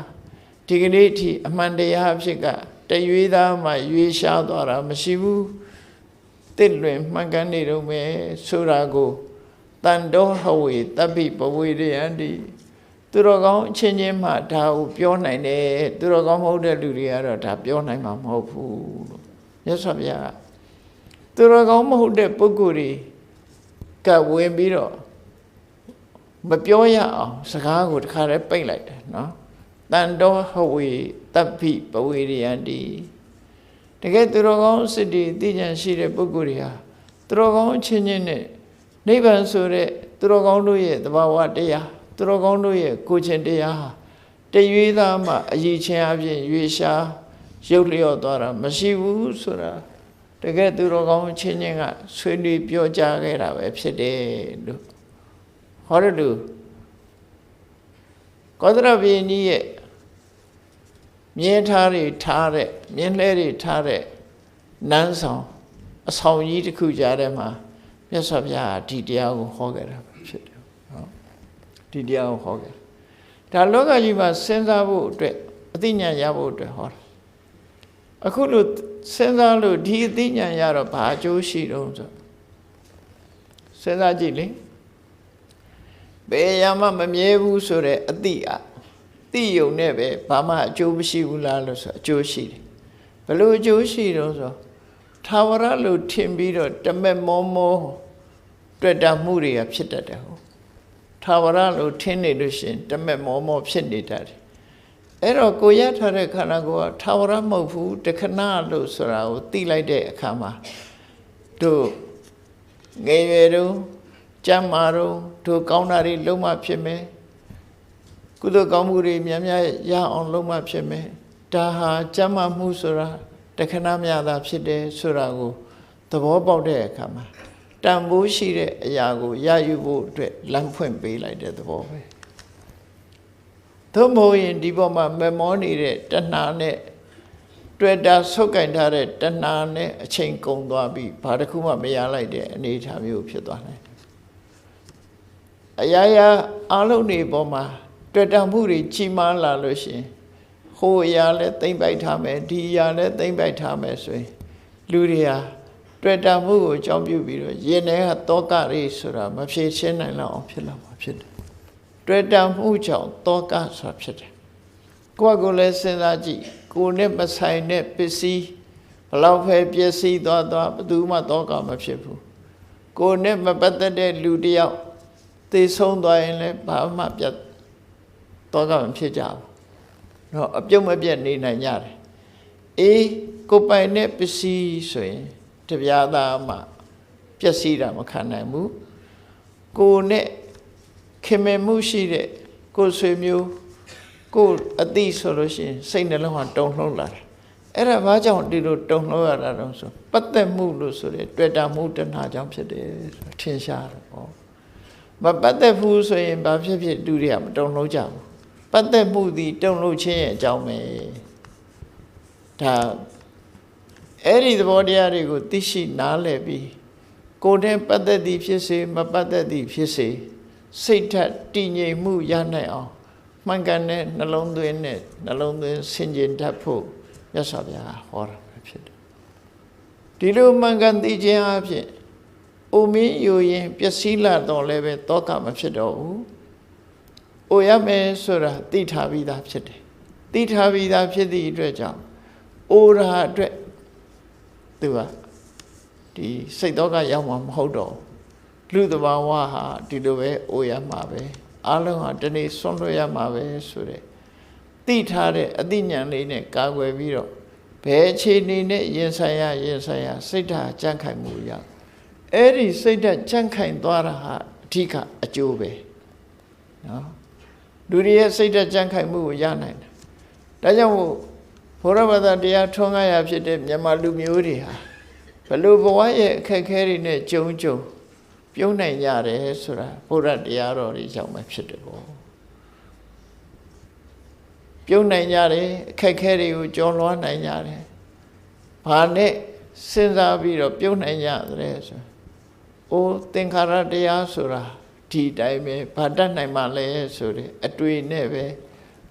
ဒီကနေ့အထိအမှန်တရားအဖြစ်ကတရွေးသားမှရွေးရှားသွားတာမရှိဘူးတစ်လွင်မှန်ကန်နေတော့မယ်ဆိုတာကိုတန်တော်ဟဝေတပိပဝေရယန္တိသူတော်ကောင်းအချင်းချင်းမှဒါကိုပြောနိုင်တယ်သူတော်ကောင်းမဟုတ်တဲ့လူတွေကတော့ဒါပြောနိုင်မှာမဟုတ်ဘူးလို့မြတ်စွာဘုရားကသူတော်ကောင်းမဟုတ်တဲ့ပုဂ္ဂိုလ်တွေကဝင်ပြီးတော့မပြောရအောင်စကားကိုတခါတည်းပိတ်လိုက်တယ်နော်တန်တော်ဟဝေတပိပဝေရယန္တိတကယ်သူတော်ကောင်းစိတ်တည်သိဉာဏ်ရှိတဲ့ပုဂ္ဂိုလ်တွေဟာသူတော်ကောင်းအချင်းချင်းနဲ့နိဗ္ဗာန်ဆိုတဲ့သူတော်ကောင်းတို့ရဲ့သဘာဝတရားသူတော်ကောင်းတို့ရဲ့ကိုယ်ချင်းတရားဟာတရွေးသားမှအည်ချင်းအပြင်ရွေရှားရုပ်လျော့သွားတာမရှိဘူးဆိုတာတကယ်သူတော်ကောင်းချင်းချင်းကဆွေးနွေးပြောကြားခဲ့တာပဲဖြစ်တယ်လို့ဟောတယ်လို့ကောသရဘိနီးရဲ့မြင်းထားတွေထားတဲ့မြင်းလှဲတွေထားတဲ့နန်းဆောင် အဆောင်ကြီးတစ်ခုကြားထဲမှာမြတ်စွာဘုရားဒီတရားကိုဟောခဲ့တာဖြစ်တယ်နော်ဒီတရားကိုဟောခဲ့ဒါလောကကြီးမှာစဉ်းစားဖို့အတွက်အသိဉာဏ်ရဖို့အတွက်ဟောတာအခုလို့စဉ်းစားလို့ဒီအသိဉာဏ်ရတော့ဘာအကျိုးရှိတော့ဆိုစဉ်းစားကြည့်လေဘယ်ရမှမမြဲဘူးဆိုတဲ့အသိသိယုံနဲ့ပဲဘာမှအကျိုးမရှိဘူးလားလို့ဆိုအကျိုးရှိတယ်ဘယ်လိုအကျိုးရှိတော့ဆိုထာဝရလို့ထင်ပြီးတော့တမက်မောမောတွေ့တာမှုတွေကဖြစ်တတ်တယ်ဟုတ်ထာဝရလို့ထင်နေလို့ရှိရင်တမက်မောမောဖြစ်နေတတ်တယ်အဲ့တော့ကိုရထားတဲ့ခန္ဓာကိုယ်ကထာဝရမဟုတ်ဘူးတခဏလို့ဆိုတာကိုသိလိုက်တဲ့အခါမှာတို့ငယ်ရွယ်တော့ကြမ်းမာတော့တို့ကောင်းတာတွေလုံးဝဖြစ်မယ်ကုသိုလ်ကောင်းမှုတွေများများရအောင်လုံးဝဖြစ်မယ်ဒါဟာကြမ်းမာမှုဆိုတာတခဏမြတာဖြစ်တယ်ဆိုတာကိုသဘောပေါက်တဲ့အခါမှာတန်ဖိုးရှိတဲ့အရာကိုရယူဖို့အတွက်လမ်းဖွင့်ပေးလိုက်တဲ့သဘောပဲသို့မဟုတ်ရင်ဒီပေါ်မှာမမောနေတဲ့တဏှာနဲ့တွေ့တာဆုတ်ကင်ထားတဲ့တဏှာနဲ့အချိန်ကုန်သွားပြီးဘာတစ်ခုမှမရလိုက်တဲ့အနေအထားမျိုးဖြစ်သွားနိုင်တယ်အရာရာအလုံးတွေပေါ်မှာတွေ့တာမှုတွေကြီးမားလာလို့ရှိရင်ဟိုအရာလည်းသိမ့်ပိုက်ထားမယ်ဒီအရာလည်းသိမ့်ပိုက်ထားမယ်ဆိုရင်လူတွေဟာတွေ့တာမှုကိုအကြောင်းပြုပြီးတော့ရင်ထဲကတောကတွေဆိုတာမဖြေရှင်းနိုင်လောက်အောင်ဖြစ်လာမှာဖြစ်တယ်တွေ့တာမှုကြောင့်တောကဆိုတာဖြစ်တယ်ကိုယ့်ကိုယ်လည်းစဉ်းစားကြည့်ကိုယ်နဲ့မဆိုင်တဲ့ပစ္စည်းဘလောက်ပဲပျက်စီးသွားဘယ်သူမှတောကမဖြစ်ဘူးကိုယ်နဲ့မပတ်သက်တဲ့လူတယောက်သေဆုံးသွားရင်လည်းဘာမှတောကမဖြစ်ကြဘူးနော်အပြုတ်မပြတ်နေနိုင်ကြတယ်အေးကိုယ်ပိုင်တဲ့ပစ္စည်းဆိုရင်တပြားသားမှပျက်စီးတာမခံနိုင်ဘူးကိုယ်နဲ့ခင်မင်မှုရှိတဲ့ကိုယ်ဆွေမျိုးကိုယ်အသိဆိုလို့ရှိရင်စိတ်နှလုံးဟာတုန်လှုပ်လာတယ်အဲ့ဒါဘာကြောင့်ဒီလိုတုန်လှုပ်ရတာတော့ဆိုပတ်သက်မှုလို့ဆိုတဲ့တွေ့တာမှုတဏှာကြောင့်ဖြစ်တယ်ဆိုထင်ရှားတယ်ပေါ့မပတ်သက်ဘူးဆိုရင်ဘာဖြစ်ဖြစ်လူတွေကမတုန်လှုပ်ကြဘူးပတ်သက်မှုသည်တုန်လှုပ်ခြင်းရဲ့အကြောင်းပဲဒါအဲ့ဒီသဘောတရားတွေကိုသိရှိနားလည်ပြီးကိုယ်နဲ့ပတ်သက်သည်ဖြစ်စေမပတ်သက်သည်ဖြစ်စေစိတ်ဓာတ်တည်ငြိမ်မှုရနိုင်အောင်မှန်ကန်တဲ့နှလုံးသွင်းနဲ့နှလုံးသွင်းဆင်ခြင်တတ်ဖို့မြတ်စွာဘုရားဟောတာဖြစ်တယ်ဒီလိုမှန်ကန်သိခြင်းအဖြစ်အိုမင်းယူရင်ပျက်စီးလာတော့လည်းပဲတောကမဖြစ်တော့ဘူးအိုရမယ်ဆိုတာသိထားပြီးသားဖြစ်တယ်သိထားပြီးသားဖြစ်သည့်အတွက်ကြောင့်အိုရာအတွက်သူကဒီစိတ်တောကရောက်မှာမဟုတ်တော့လူသဘာဝဟာဒီလိုပဲအိုရမှာပဲအလုံးဟာတနေ့ဆွန့်လွတ်ရမှာပဲဆိုတဲ့သိထားတဲ့အသိဉာဏ်လေးနဲ့ကာကွယ်ပြီးတော့ဘယ်အခြေအနေနဲ့ရင်ဆိုင်ရစိတ်ဓာတ်ကြံ့ခိုင်မှုရအဲ့ဒီစိတ်ဓာတ်ကြံ့ခိုင်သွားတာဟာအဓိကအကျိုးပဲနော်လူတွေရဲ့စိတ်ဓာတ်ကြံ့ခိုင်မှုကိုရနိုင်တယ်ဒါကြောင့်မို့ဘုရားဘာသာတရားထွန်းကားရဖြစ်တဲ့မြန်မာလူမျိုးတွေဟာဘလို့ဘဝရဲ့အခက်အခဲတွေနဲ့ကြုံပြုံးနိုင်ကြတယ်ဆိုတာဘုရားတရားတော်တွေကြောင့်ပဲဖြစ်တယ်ပေါ့ပြုံးနိုင်ကြတယ်အခက်အခဲတွေကိုကျော်လွှားနိုင်ကြတယ်ဘာနဲ့စဉ်းစားပြီးတော့ပြုံးနိုင်ကြတယ်ဆိုအိုးသင်္ခါရတရားဆိုတာဒီတိုင်းပဲဘာတတ်နိုင်မှလဲဆိုတဲ့အတွေ့နဲ့ပဲ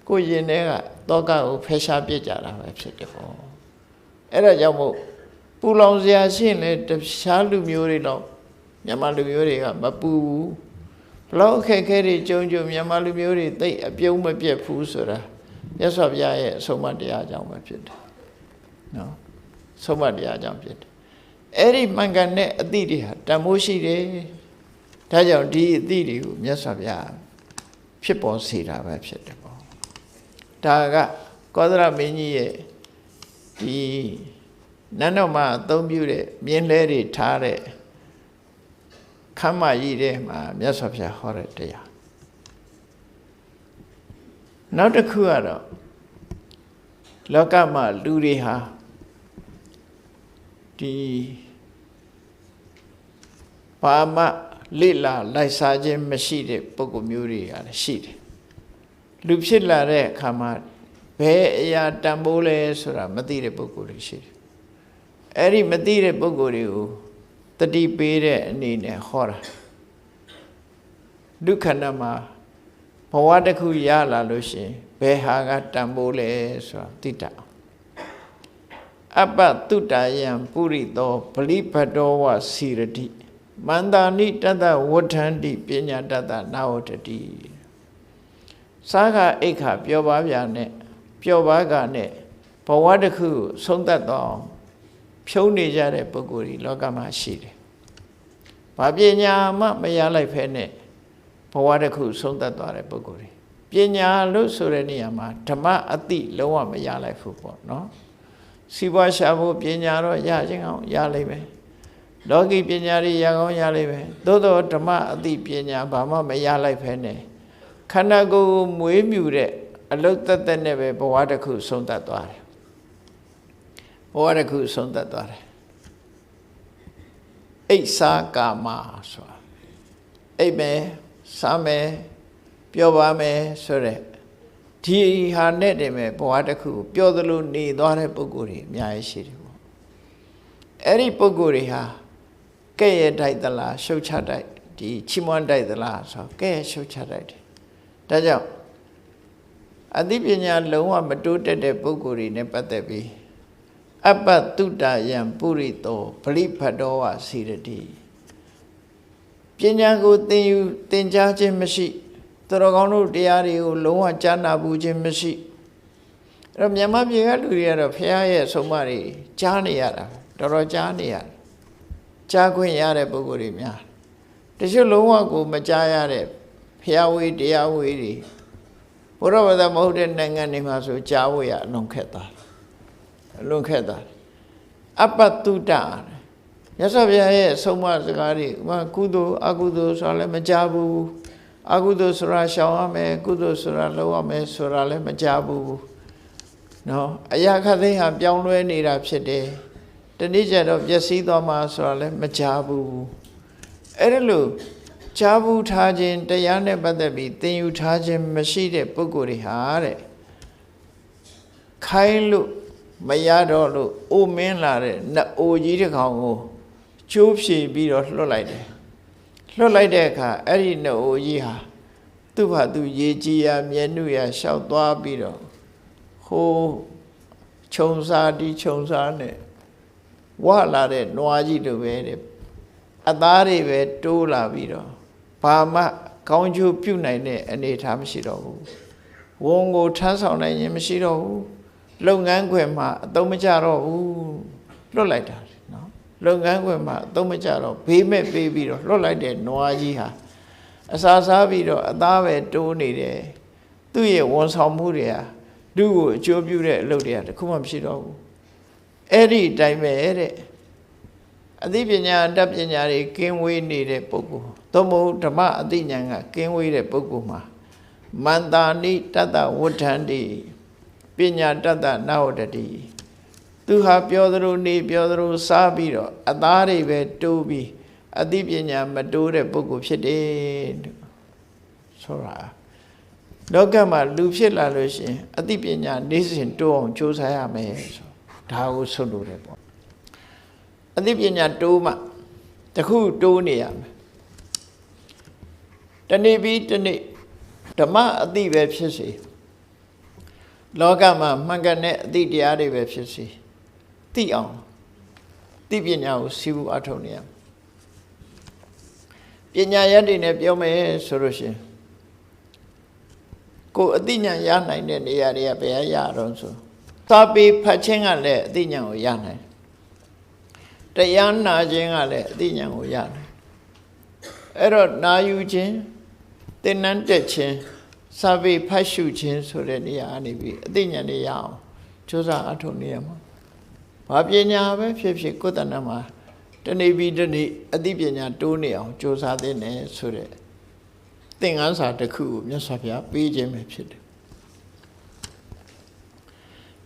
ကိုယ်ရင်ထဲကတောကကိုဖယ်ရှားပြစ်ကြတာပဲဖြစ်တယ်ပေါ့အဲ့ဒါကြောင့်မို့ပူလောင်စရာရှိရင်လည်းတခြားလူမျိုးတွေတော့မြန်မာလူမျိုးတွေကမပူဘူးဘလောက်အခက်အခဲတွေကြုံမြန်မာလူမျိုးတွေသိအပြုံးမပြတ်ဘူးဆိုတာမြတ်စွာဘုရားရဲ့အဆုံးအမတရားကြောင့်ပဲဖြစ်တယ်နော်ဆုံးမတရားကြောင့်ဖြစ်တယ်အဲ့ဒီမှန်ကန်တဲ့အသည့်တွေဟာတန်ဖိုးရှိတယ်ဒါကြောင့်ဒီအသည့်တွေကိုမြတ်စွာဘုရားဖြစ်ပေါ်စေတာပဲဖြစ်တယ်ပေါ့ဒါကကောသလမင်းကြီးရဲ့ဒီနန်းတော်မှာအသုံးပြုတဲ့မြင်းလဲတွေထားတဲ့ခမ်းမကြီးထဲမှာမြတ်စွာဘုရားဟောတဲ့တရားနောက်တစ်ခုကတော့လောကမှာလူတွေဟာဒီဘာမှလိလာလိုက်စားခြင်းမရှိတဲ့ပုဂ္ဂိုလ်မျိုးတွေရတယ်ရှိတယ်လူဖြစ်လာတဲ့အခါမှာဘယ်အရာတန်ဖိုးလဲဆိုတာမသိတဲ့ပုဂ္ဂိုလ်တွေရှိတယ် အဲ့ဒီမသိတဲ့ပုဂ္ဂိုလ်တွေကိုတတိပေးတဲ့အနေနဲ့ဟောတာဒုက္ခဏမှာဘဝတစ်ခုရလာလို့ရှိရင်ဘယ်ဟာကတန်ဖိုးလဲဆိုတာသိတတ်အပ္ပတုတ္တယံပုရိသောပလိဘတ္တောဝစီရတိမန္တာနိတတ္တဝဋ္ဌန္တိပညာတတ္တနာဝတ္တိစာခအိခပျော်ပါးပြနဲ့ပျော်ပါးကနဲ့ဘဝတစ်ခုဆုံးသက်တော့ဖြုံးနေကြတဲ့ပုဂ္ဂိုလ်ဒီလောကမှာရှိတယ်။ဘာပညာမှမရလိုက်ဖဲနဲ့ဘဝတစ်ခုဆုံးသက်သွားတဲ့ပုဂ္ဂိုလ်တွေပညာလို့ဆိုတဲ့နေရာမှာဓမ္မအတိလုံးဝမရလိုက်ဘူးပေါ့နော်။စီးပွားရှာဖို့ပညာတော့ရခြင်းအောင်ရလိမ့်မယ်။လောကီပညာတွေရကောင်းရလိမ့်မယ်။သို့တော့ဓမ္မအတိပညာဘာမှမရလိုက်ဖဲနဲ့ခန္ဓာကိုယ်မွေးမြူတဲ့အလုတ်သက်သက်နဲ့ပဲဘဝတစ်ခုဆုံးသက်သွားတယ်ဘဝတစ်ခုဆုံးသက်သွားတယ်အိဋ္ဌာကာမဆိုတာအိပ်မယ်စားမယ်ပျော်ပါမယ်ဆိုတဲ့ဒီဟာနဲ့တည်းပဲဘဝတစ်ခုပျော်သလိုနေသွားတဲ့ပုဂ္ဂိုလ်တွေအများကြီးရှိတယ်ပေါ့အဲ့ဒီပုဂ္ဂိုလ်တွေဟာကဲ့ရဲ့တိုက်သလားရှုတ်ချတိုက်ဒီချီးမွမ်းတိုက်သလားဆိုကဲ့ရဲ့ရှုတ်ချတိုက်တယ်ဒါကြောင့်အသိပညာလုံးဝမတိုးတက်တဲ့ပုဂ္ဂိုလ်တွေနဲ့ပတ်သက်ပြီးအပ္ပတုတ္တယံပုရိသောပလိဘတ္တောဝစီရတိပညာကိုသင်ကြားခြင်းမရှိသူတော်ကောင်းတို့တရားတွေကိုလုံးဝကြားနာဘူးခြင်းမရှိအဲ့တော့မြန်မာပြည်ကလူတွေကတော့ဘုရားရဲ့ဆုံးမတွေကြားနေရတာတော်တော်ကြားနေရတယ်ကြားခွင့်ရတဲ့ပုဂ္ဂိုလ်တွေများတချို့လုံးဝကိုမကြားရတဲ့ဘုရားဝေးတရားဝေးတွေဘုရားဘာသာမဟုတ်တဲ့နိုင်ငံတွေမှာဆိုကြားဖို့ရအလွန်ခက်တာအလွန်ခက်တာအပ္ပတုတ္တမြတ်စွာဘုရားရဲ့ဆုံးမစကားတွေကုသိုလ်အကုသိုလ်ဆိုတာလည်းမကြားဘူးအကုသိုလ်ဆိုတာရှောင်ရမယ်ကုသိုလ်ဆိုတာလုပ်ရမယ်ဆိုတာလည်းမကြားဘူးနော်အရာခသိဟာပြောင်းလဲနေတာဖြစ်တယ်တနည်းကျတော့ပျက်စီးသွားမှာဆိုတာလည်းမကြားဘူးအဲ့ဒါလို့ကြားဘူးထားခြင်းတရားနဲ့ပတ်သက်ပြီးသင်ယူထားခြင်းမရှိတဲ့ပုဂ္ဂိုလ်တွေဟာတဲ့ခိုင်းလို့မရတော့လို့အိုမင်းလာတဲ့နအိုကြီးတစ်ကောင်ကိုကျိုးဖြေပြီးတော့လွှတ်လိုက်တယ်လွှတ်လိုက်တဲ့အခါအဲ့ဒီနအိုကြီးဟာသူ့ဘာသူရေကြည်ရမျက်နှာရလျှောက်သွားပြီးတော့ဟိုခြုံစားဒီခြုံစားနဲ့ဝလာတဲ့နွားကြီးလိုပဲတဲ့အသားတွေပဲတိုးလာပြီးတော့ဘာမှကောင်းကျိုးပြုနိုင်တဲ့အနေအထားမရှိတော့ဘူးဝုံကိုထမ်းဆောင်နိုင်ခြင်းမရှိတော့ဘူးလုပ်ငန်းခွင်မှာအသုံးမကျတော့ဘူးလွတ်လိုက်တာနော်လုပ်ငန်းခွင်မှာအသုံးမကျတော့ဘေးမဲ့ပေးပြီးတော့လွတ်လိုက်တဲ့နွားကြီးဟာအစာစားပြီးတော့အသားပဲတိုးနေတယ်သူ့ရဲ့ဝန်ဆောင်မှုတွေဟာသူ့ကိုအကျိုးပြုတဲ့အလုပ်တွေကတခုမှမရှိတော့ဘူးအဲ့ဒီအတိုင်းပဲတဲ့အသိပညာတတ်ပညာတွေကင်းဝေးနေတဲ့ပုဂ္ဂိုလ်သို့မဟုတ်ဓမ္မအသိဉာဏ်ကကင်းဝေးတဲ့ပုဂ္ဂိုလ်မှာမန္တာနိတတ္တဝဋ္ဌန္တိပညာတတ္တနာဝတ္တိသူဟာပြောသလိုနေပြောသလိုစားပြီးတော့အသားတွေပဲတိုးပြီးအသိပညာမတိုးတဲ့ပုဂ္ဂိုလ်ဖြစ်တယ်ဆိုတာလောကမှာလူဖြစ်လာလို့ရှိရင်အသိပညာနေ့စဉ်တိုးအောင်ကြိုးစားရမယ်ဆိုဒါကိုဆွလို့တယ်ပေါ့အသိပညာတိုးမှတခုတိုးနေရမယ်တနေ့ပြီးတနေ့ဓမ္မအသိပဲဖြစ်စေလောကမှာမှန်ကန်တဲ့အသိတရားတွေပဲဖြစ်စေသိအောင်သိပညာကိုစီးပူးအထောက်နေရပညာရည်တွေနဲ့ပြောမယ်ဆိုလို့ရှိရင်ကိုယ်အသိဉာဏ်ရနိုင်တဲ့နေရာတွေကဘယ်ရတော့ဆိုသာပေဖတ်ခြင်းကလည်းအသိဉာဏ်ကိုရနိုင်တရားနာခြင်းကလည်းအသိဉာဏ်ကိုရနိုင်အဲ့တော့နာယူခြင်းသင်္นานတက်ခြင်းစာပေဖတ်ရှုခြင်းဆိုတဲ့နေရာအနေပြီးအသိဉာဏ်တွေရအောင်ကြိုးစားအထောက်နေရမှာဘာပညာပဲဖြစ်ဖြစ်ကိုယ်တဏ္ဍမှာတနေ့ပြီးတနေ့အသိပညာတိုးနေအောင်ကြိုးစားသင့်တယ်ဆိုတဲ့သင်ခန်းစာတစ်ခုကိုမြတ်စွာဘုရားပေးခြင်းပဲဖြစ်တယ်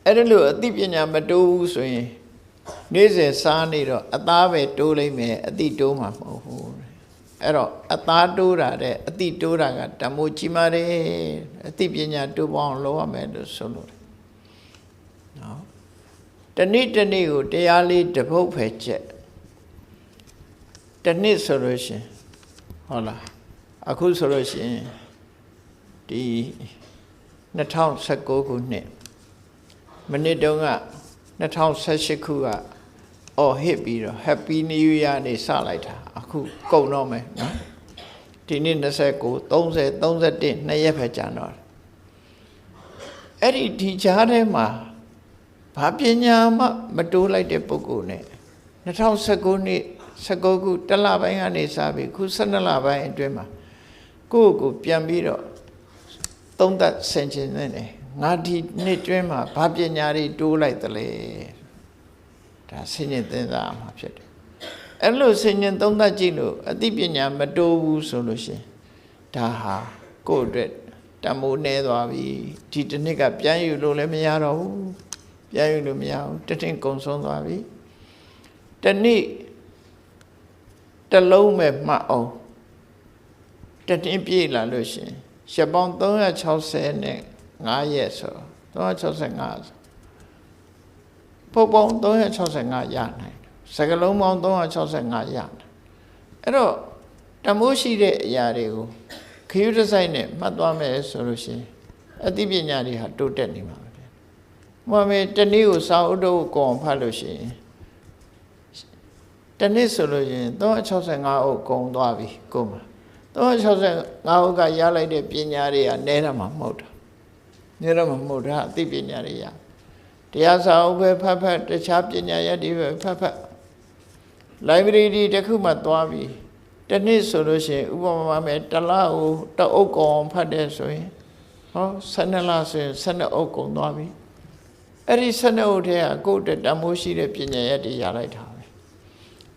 အဲ့ဒါလို့အသိပညာမတိုးဘူးဆိုရင်နေ့စဉ်စားနေတော့အသားပဲတိုးလိုက်မယ်အသိတိုးမှာမဟုတ်ဘူးအဲ့တော့အသားတိုးတာတဲ့အသိတိုးတာကဓမ္မိုကြီးမားတယ်အသိပညာတိုးပေါင်းလုပ်ရမယ်လို့ဆိုလို့နော် တနေ့တနေ့ကိုတရားလေးတစ်ပုဒ်ပဲချက်တနေ့ဆိုလို့ရှင်ဟုတ်လားအခုဆိုလို့ရှင်ဒီ2019ခုနှစ်မနေ့တုန်းက2018ခုကဟစ်ပြီးတော့ Happy New Year နေစလိုက်တာအခုကုန်တော့မယ်နော်ဒီနေ့29 30 31နှစ်ရက်ပဲကြာတော့အဲ့ဒီကြားထဲမှာဘာပညာမှမတိုးလိုက်တဲ့ပုဂ္ဂိုလ်နဲ့2019နှစ်19ခုတလပိုင်းကနေစပြီးခု12လပိုင်းအတွင်းမှာကိုယ့်ကိုပြန်ပြီးတော့သုံးသပ်ဆင်ခြင်နေတယ်ငါဒီနှစ်တွင်းမှာဘာပညာတွေတိုးလိုက်သလဲဒါဆင်ခြင်သင်စားမှာဖြစ်တယ်အဲ့လိုဆင်ခြင်သုံးသပ်ကြည့်လို့အသိပညာမတိုးဘူးဆိုလို့ရှင်ဒါဟာကိုယ့်အတွက်တမိုးနေသွားပြီဒီတစ်နှစ်ကပြန်ယူလို့လည်းမရတော့ဘူးပြန်ယူလို့မရဘူးတထင်ကုံဆုံးသွားပြီတနေ့တစ်လုံးပဲမှတ်အောင်တတင်းပြေးလာလို့ရှင်ရှစ်ပေါင်း360နဲ့5ရက်ဆို365ဆိုပုပ်ပေါင်း365ရနိုင်စကလုံးပေါင်း365ရနိုင်အဲ့တော့တမိုးရှိတဲ့အရာတွေကိုခရုတစိုက်နဲ့မှတ်သွားမယ်ဆိုလို့ရှင်အသိပညာတွေဟာတိုးတက်နေမှာပဲ။မှန်မယ်တနေ့ကိုစာအုပ်တို့ကိုဖတ်လို့ရှင်တနေ့ဆိုလို့ရှင်365အုပ်ကုန်သွားပြီကုန်မှာ365အုပ်ကရလိုက်တဲ့ပညာတွေကနဲတာမှမဟုတ်တာနဲတော့မှမဟုတ်တာအသိပညာတွေရတရားစာအုပ်ပဲဖတ်တခြားပညာရပ်တွေပဲဖတ် library တစ်ခုမှသွားပြီတနေ့ဆိုလို့ရှိရင်ဥပမာမဲ့တစ်လကိုတစ်အုပ်ကုန်ဖတ်တယ်ဆိုရင်ဟော12လဆိုရင်12အုပ်ကုန်သွားပြီအဲ့ဒီ12အုပ်ထဲကကိုယ့်အတွက်တမိုးရှိတဲ့ပညာရပ်တွေရလိုက်တာပဲ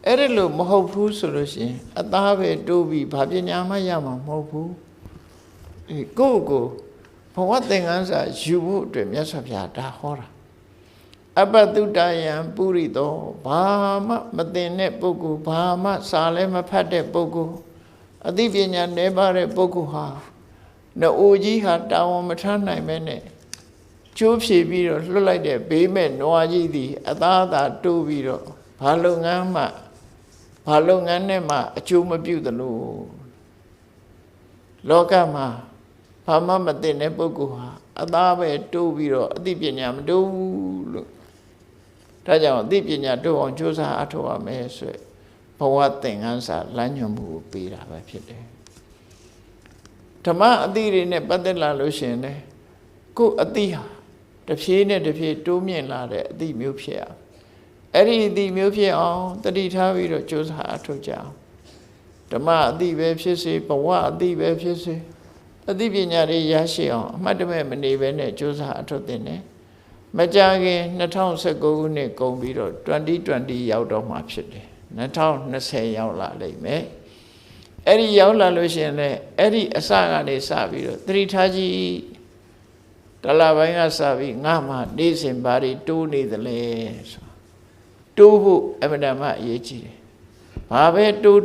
အဲ့ဒီလိုမဟုတ်ဘူးဆိုလို့ရှိရင်အသားပဲတိုးပြီးဘာပညာမှရမှာမဟုတ်ဘူးကိုယ့်ကိုဘဝသင်္ကန်းစာယူဖို့အတွက်မြတ်စွာဘုရားဒါဟောတာအပတုတယံပုရိသောဘာမှမသိတဲ့ပုဂ္ဂိုလ်ဘာမှစာလည်းမဖတ်တဲ့ပုဂ္ဂိုလ်အသိပညာနည်းပါးတဲ့ပုဂ္ဂိုလ်ဟာနိုးကြီးဟာတာဝန်မထမ်းနိုင်မဲနဲ့ကျိုးဖြေပြီးတော့လွတ်လိုက်တဲ့ဘေးမဲ့နွားကြီးသည်အသားသာတိုးပြီးတော့ဘာလုပ်ငန်းနဲ့မှအကျိုးမပြုသလိုလောကမှာဘာမှမသိတဲ့ပုဂ္ဂိုလ်ဟာအသားပဲတိုးပြီးတော့အသိပညာမတိုးဘူးလို့ဒါကြောင့်အသိပညာတိုးအောင်ကြိုးစားအထောက်ရမယ်ဆိုဘဝသင်္ကန်းစာလမ်းညွှန်မှုကိုပေးတာပဲဖြစ်တယ်ဓမ္မအသိတွေနဲ့ပတ်သက်လာလို့ရှိရင်လည်းကိုယ်အသိဟာတစ်ဖြည်းနဲ့တစ်ဖြည်းတိုးမြင့်လာတဲ့အသိမျိုးဖြစ်အောင်အဲ့ဒီအသိမျိုးဖြစ်အောင်တတိထားပြီးတော့ကြိုးစားအထောက်ကြအောင်ဓမ္မအသိပဲဖြစ်စေဘဝအသိပဲဖြစ်စေအသိပညာတွေရရှိအောင်အမှတ်တမဲ့မနေဘဲနဲ့ကြိုးစားအထောက်တင်တယ်မကြခင်2019ခုနှစ်ကုန်ပြီးတော့2020ရောက်တော့မှဖြစ်တယ်2020ရောက်လာလိမ့်မယ်အဲ့ဒီရောက်လာလို့ရှိရင်လည်းအဲ့ဒီအစကနေစပြီးတော့သတိထားကြည့်တလပိုင်းကစပြီးငါမှနေ့စဉ်ဘာတွေတိုးနေသလဲဆိုတိုးဖို့အမှန်တမ်းအရေးကြီးတယ်ဘာပဲတိုး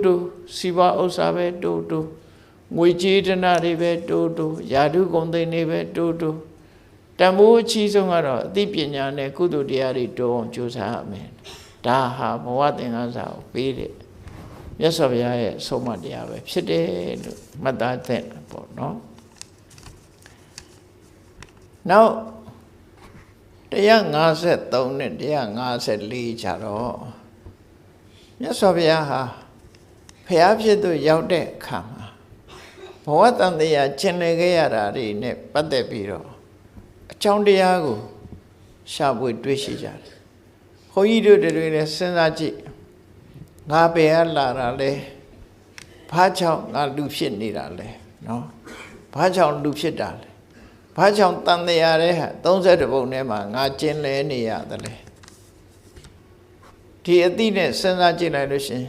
စီးပွားဥစ္စာပဲတိုးငွေကြေးဒနာတွေပဲတိုးယာဓုဂုဏ်သိမ်းတွေပဲတိုးတမိုးအချီးဆုံးကတော့အသိပညာနဲ့ကုသိုလ်တရားတွေတိုးအောင်ကြိုးစားရမယ်ဒါဟာဘဝသင်္ကန်းစာကိုပေးတဲ့မြတ်စွာဘုရားရဲ့ဆုံးမတရားပဲဖြစ်တယ်လို့မှတ်သားသင့်ပေါ့နော်နောက်153နဲ့154ကြတော့မြတ်စွာဘုရားဟာဘုရားဖြစ်သူရောက်တဲ့အခါမှာဘဝတန်တရားကျင့်လည်ခဲ့ရတာတွေနဲ့ပတ်သက်ပြီးတော့အကြောင်းတရားကိုရှာဖွေတွေ့ရှိကြတယ်။ဘုန်းကြီးတို့တွေလည်းစဉ်းစားကြည့်ငါဘယ်ကလာတာလဲဘာကြောင့်ငါလူဖြစ်နေတာလဲနော်ဘာကြောင့်လူဖြစ်တာလဲဘာကြောင့်တန်တရားတဲ့ဟာ32ပုံထဲမှာငါကျင့်လဲနေရတယ်လဲဒီအတိနဲ့စဉ်းစားကြည့်လိုက်လို့ရှင်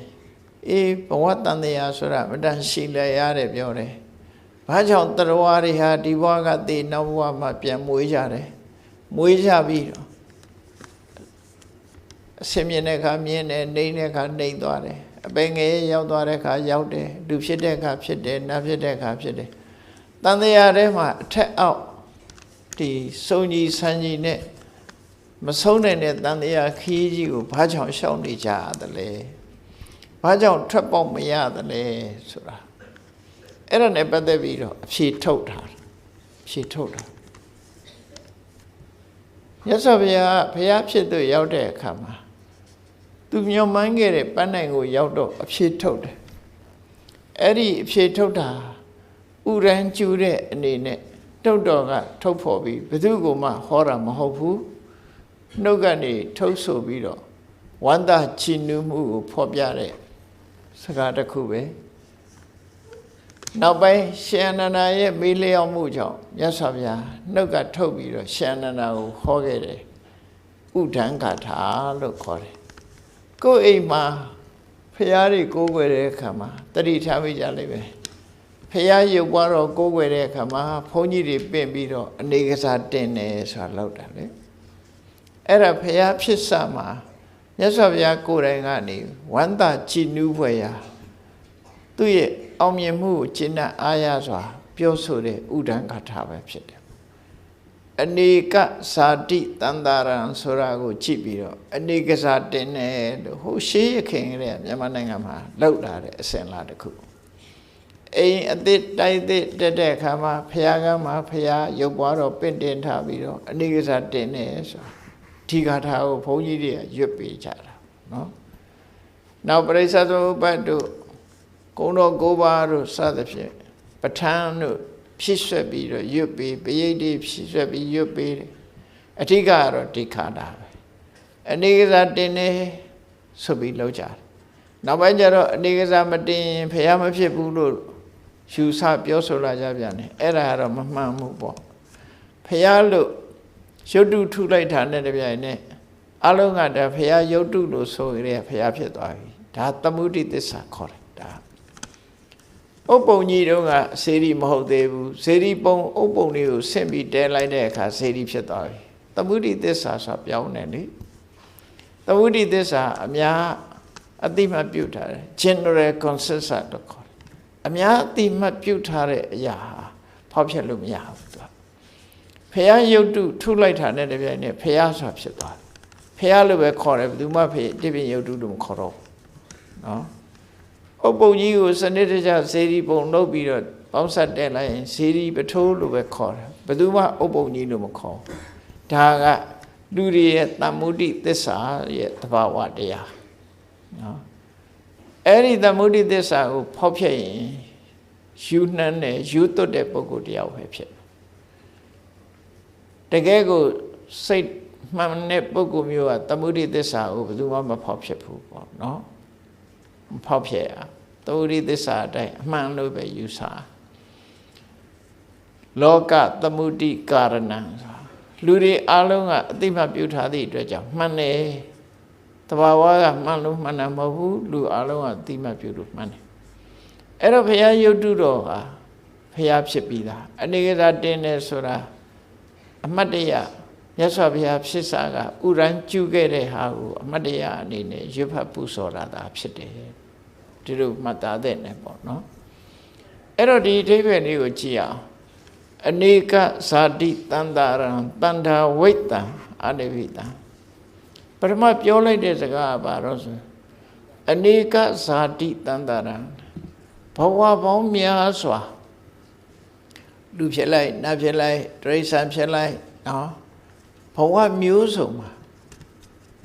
အေးဘဝတန်တရားဆိုတာမတန်ရှိလဲရတယ်ပြောတယ်ဘာကြောင့်တရားတွေဟာဒီဘဝကတည်နောက်ဘဝမှာပြန်မွေးကြတယ်မွေးကြပြီးတော့အစမြင်တဲ့အခါမြင်တယ်နှိမ့်တဲ့အခါနှိမ့်သွားတယ်အပင်ငယ်ရောက်သွားတဲ့အခါရောက်တယ်လူဖြစ်တဲ့အခါဖြစ်တယ်နတ်ဖြစ်တဲ့အခါဖြစ်တယ်တန်တရားထဲမှာအထက်အောက်ဒီစုံကြီးဆန်းကြီးနဲ့ မဆုံးနိုင်တဲ့တန်တရားခီးကြီးကိုဘာကြောင့်ရှောင်နေကြရတယ်လဲဘာကြောင့်ထွက်ပေါက်မရတယ်လဲဆိုတာအဲ့ဒါနဲ့ပတ်သက်ပြီးတော့အဖြေထုတ်တာဖြေထုတ်တာမြတ်စွာဘုရားဘုရားဖြစ်သူရောက်တဲ့အခါမှာသူမျှော်မှန်းခဲ့တဲ့ပန်းနိုင်ကိုရောက်တော့အဖြေထုတ်တယ်အဲ့ဒီအဖြေထုတ်တာဥရန်ကျူတဲ့အနေနဲ့တုတ်တော်ကထုတ်ဖော်ပြီးဘယ်သူကမှဟောတာမဟုတ်ဘူးနှုတ်ကနေထုတ်ဆိုပြီးတော့ဝန္တာချီနူးမှုကိုဖော်ပြတဲ့စကားတစ်ခုပဲနောက်ပိုင်းရှင်အနန္ဒာရဲ့မေးလျောက်မှုကြောင့်မြတ်စွာဘုရားနှုတ်ကထုတ်ပြီးတော့ရှင်အနန္ဒာကိုဟောခဲ့တယ်ဥဒ္ဒံဂါထာလို့ခေါ်တယ်ကိုယ်အိမ်မှာဖရာတွေကိုးကွယ်တဲ့အခါမှာတတိထားမိကြလိမ့်မယ်ဖရာရုပ်ပွားတော့ကိုးကွယ်တဲ့အခါမှာဘုန်းကြီးတွေပင့်ပြီးတော့အနေကစားတင်တယ်ဆိုတာလောက်တာလေအဲ့ဒါဖရာဖြစ်စမှာမြတ်စွာဘုရားကိုယ်တိုင်ကနေဝန္တာကြည်နူးဖွယ်ရာသူ့ရဲ့အောင်မြင်မှုကိုကျင့်တဲ့အားရစွာပြောဆိုတဲ့ဥဒ္ဒံဂါထာပဲဖြစ်တယ်အနေကဇာတိတန္တာရံဆိုတာကိုကြည့်ပြီးတော့အနေကစားတင်တယ်လို့ဟိုရှေးရခင်ကလေးမြန်မာနိုင်ငံမှာလောက်လာတဲ့အစဉ်လာတစ်ခုအိမ်အသစ်တိုက်သစ်တက်တဲ့အခါမှာဖရာကမှာဖရာရုပ်ပွားတော့ပင့်တင်ထားပြီးတော့အနေကစားတင်တယ်ဆိုတာဒီဂါထာကိုဘုန်းကြီးတွေကရွတ်ပေးကြတာနော်နောက်ပရိစ္ဆေသမုပ္ပါဒ်တို့ကုံတော်၉ပါးတို့စသဖြင့်ပဋ္ဌာန်းတို့ဖြစ်ဆွက်ပြီးတော့ရွတ်ပေးပရိသေဖြစ်ဆွက်ပြီးရွတ်ပေးတယ်အဓိကကတော့ဒီခါတာပဲအနေကစားတင်နေဆိုပြီးလောက်ကြတယ်နောက်ပိုင်းကျတော့အနေကစားမတင်ဖះမဖြစ်ဘူးလို့ယူဆပြောဆိုလာကြပြန်တယ်အဲ့ဒါကတော့မမှန်ဘူးပေါ့ဖះလို့ရုပ်တုထုလိုက်တာနဲ့တပြိုင်နက်အလုံးကဒါဖះရုပ်တုလို့ဆိုရတဲ့ဖះဖြစ်သွားပြီဒါသမုဒိသစ္စာခေါ်တယ်ဒါဥပ္ပုံကြီးတုန်းကစေရီမဟုတ်သေးဘူးစေရီပုံဥပ္ပုံလေးကိုဆင့်ပြီးတဲလိုက်တဲ့အခါစေရီဖြစ်သွားပြီသမုဒိသစ္စာဆိုပြောင်းတယ်လေသမုဒိသစ္စာအများအတိမတ်ပြုထားတယ် general consensus လို့ခေါ်တယ်အများအတိမတ်ပြုထားတဲ့အရာဟာဖောက်ဖျက်လို့မရဘူးသူကဖះရုပ်တုထုလိုက်တာနဲ့တပြိုင်နက်ဖះဆိုတာဖြစ်သွားတယ်ဖះလို့ပဲခေါ်တယ်ဘယ်သူမှတိပင်ရုပ်တုလို့မခေါ်တော့နော်ဥပ္ပုံကြီးကိုစနစ်တကျစေရီပုံလုပ်ပြီးတော့ပေါင်းဆက်တက်လိုက်ရင်စေရီပထိုးလို့ပဲခေါ်တယ်ဘယ်သူမှဥပ္ပုံကြီးလို့မခေါ်ဒါကလူတွေရဲ့တမ္မုဒိသစ္စာရဲ့သဘာဝတရားနော်အဲ့ဒီတမ္မုဒိသစ္စာကိုဖောက်ဖျက်ရင်ယူနှမ်းတဲ့ယူသွတ်တဲ့ပုဂ္ဂိုလ်တရားပဲဖြစ်တကယ်ကိုစိတ်မှန်တဲ့ပုဂ္ဂိုလ်မျိုးကတမ္မုဒိသစ္စာကိုဘယ်သူမှမဖောက်ဖျက်ဘူးပေါ့နော်မဖောက်ဖျက်သမုဒိသစ္စာအတိုင်းအမှန်လို့ပဲယူဆလောကသမုဒိကာရဏံလူတွေအလုံးကအတိမတ်ပြုထားသည့်အတွက်ကြောင့်မှန်တယ်တဘာဝကမှန်လို့မှန်တာမဟုတ်ဘူးလူအလုံးကအတိမတ်ပြုလို့မှန်တယ်အဲ့တော့ဘုရားယုတ်တုတော်ဟာဘုရားဖြစ်ပြီးသားအနေကစားတင်းတယ်ဆိုတာအမတ်တရမြတ်စွာဘုရားဖြစ်စာကဥရန်ကျူခဲ့တဲ့ဟာကိုအမတ်တရအနေနဲ့ရွတ်ဖတ်ပူဇော်တာသာဖြစ်တယ်ဒီလိုမှတ်သားတဲ့နဲ့ပေါ့နော်အဲ့တော့ဒီအဓိပ္ပာယ်လေးကိုကြည့်အောင်အနေကဇာတိတန္တာရံတန္တာဝိတ္တံအနိဝိတံပထမပြောလိုက်တဲ့စကားကဘာလို့ဆိုအနေကဇာတိတန္တာရံဘဝပေါင်းများစွာလူဖြစ်လိုက်နတ်ဖြစ်လိုက်တိရစ္ဆာန်ဖြစ်လိုက်နော်ဘဝမျိုးစုံမှာ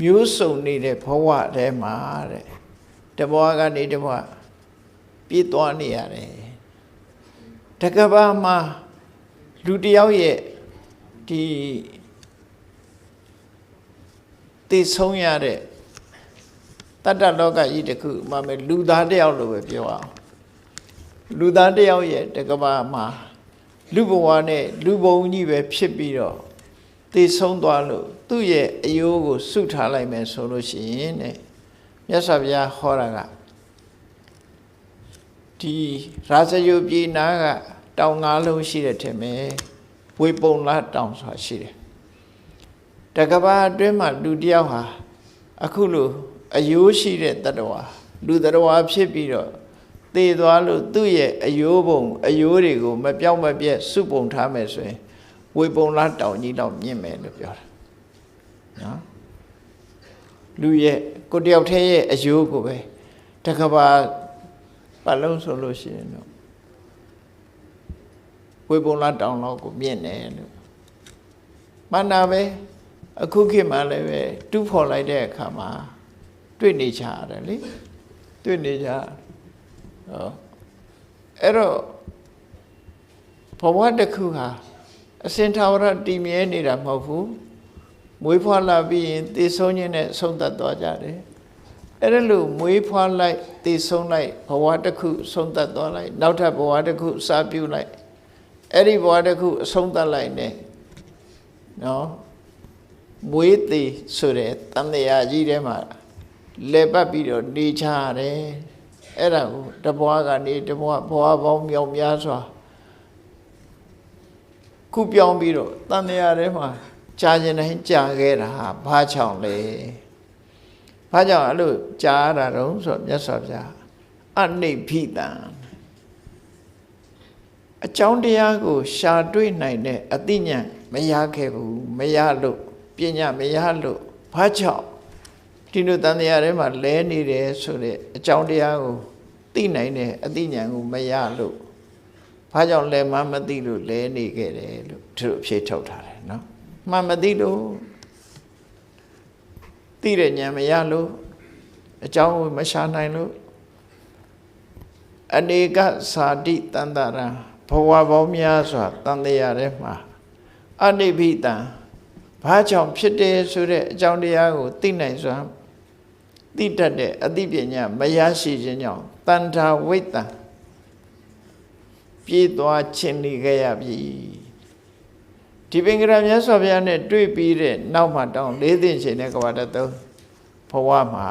မျိုးစုံနေတဲ့ဘဝထဲမှာတဲ့တဘဝကနေတဘဝပြည့်သွားနေရတယ်တကဘာမှာလူတယောက်ရဲ့ဒီသိဆုံးရတဲ့တတ္တလောကကြီးတစ်ခုမှမဲ့လူသားတယောက်လို့ပဲပြောအောင်လူသားတယောက်ရဲ့တကဘာမှာလူဘဝနဲ့လူဘုံကြီးပဲဖြစ်ပြီးတော့သိဆုံးသွားလို့သူ့ရဲ့အယိုးကိုစုထားလိုက်မယ်ဆိုလို့ရှိရင်တဲ့မြတ်စွာဘုရားဟောတာကဒီရာဇယုပြည်နာကတောင်၅လုံးရှိတယ်ထင်မယ်ဝေပုံလားတောင်ဆိုတာရှိတယ်တကဘာအတွင်းမှာလူတယောက်ဟာအခုလိုအယိုးရှိတဲ့တတ္တဝါလူတတ္တဝါဖြစ်ပြီးတော့သေသွားလို့သူ့ရဲ့အယိုးပုံအယိုးတွေကိုမပြောင်းမပြတ်စုပုံထားမယ်ဆိုရင်ဝေပုံလားတောင်ကြီးတော့မြင့်မယ်လို့ပြောတာ နော်လူရဲ့ကိုတယောက်တည်းရဲ့အယိုးကိုပဲတကဘာပတ်လုံးဆိုလို့ရှိရင်တော့ဝေပုံလာတောင်လောက်ကိုမြင့်တယ်လို့မှန်တာပဲအခုခေတ်မှလည်းပဲတူးဖော်လိုက်တဲ့အခါမှာတွေ့နေကြရတယ်လေတွေ့နေကြဟောအဲ့တော့ဘဝတစ်ခုဟာအစဉ်သာဝရတည်မြဲနေတာမဟုတ်ဘူးမွေးဖွားလာပြီးရင်တည်ဆုံးခြင်းနဲ့ဆုံးသက်သွားကြတယ်အဲ့ဒါလို့မွေးဖွားလိုက်တည်ဆုံးလိုက်ဘဝတစ်ခုဆုံးသက်သွားလိုက်နောက်ထပ်ဘဝတစ်ခုစပြုလိုက်အဲ့ဒီဘဝတစ်ခုအဆုံးသတ်လိုက်နေနော်မွေးသေးဆိုတဲ့တန်တရားကြီးထဲမှာလဲပတ်ပြီးတော့နေချရတယ်အဲ့ဒါကိုတဘွားကနေတဘွားဘွားပေါင်းမြောက်များစွာခုပြောင်းပြီးတော့တန်တရားထဲမှာကြာခြင်းတိုင်းကြာခဲ့တာဟာဘာကြောင့်လဲဘာကြောင့်အဲ့လိုကြာရတာတုံးဆိုမြတ်စွာဘုရားအနိဗ္ဗိတံအကြောင်းတရားကိုရှာတွေ့နိုင်တဲ့အသိဉာဏ်မရခဲ့ဘူးမရလို့ပညာမရလို့ဘာကြောင့်ဒီလိုတန်တရားထဲမှာလဲနေတယ်ဆိုတဲ့အကြောင်းတရားကိုသိနိုင်တဲ့အသိဉာဏ်ကိုမရလို့ဘာကြောင့်လဲမှမသိလို့လဲနေခဲ့တယ်လို့သူတို့ဖြေထုတ်ထားတယ်နော်မှမသိလို့သိတဲ့ဉာဏ်မရလို့အကြောင်းကိုမရှာနိုင်လို့အနေကသာတိတန်တရံဘဝပေါင်းများစွာတန်တရားထဲမှာအနိဗ္ဗိတံဘာကြောင့်ဖြစ်တယ်ဆိုတဲ့အကြောင်းတရားကိုသိနိုင်စွာသိတတ်တဲ့အသိပညာမရရှိခြင်းကြောင့်တဏ္ဍာဝိတ္တံပြေးသွားခြင်းနေခဲ့ရပြီဒီပင်ကရမြတ်စွာဘုရားနဲ့တွေ့ပြီးတဲ့နောက်မှတောင်း၄သိန်းချိန်တဲ့ကဘာတသုံးဘဝမှာ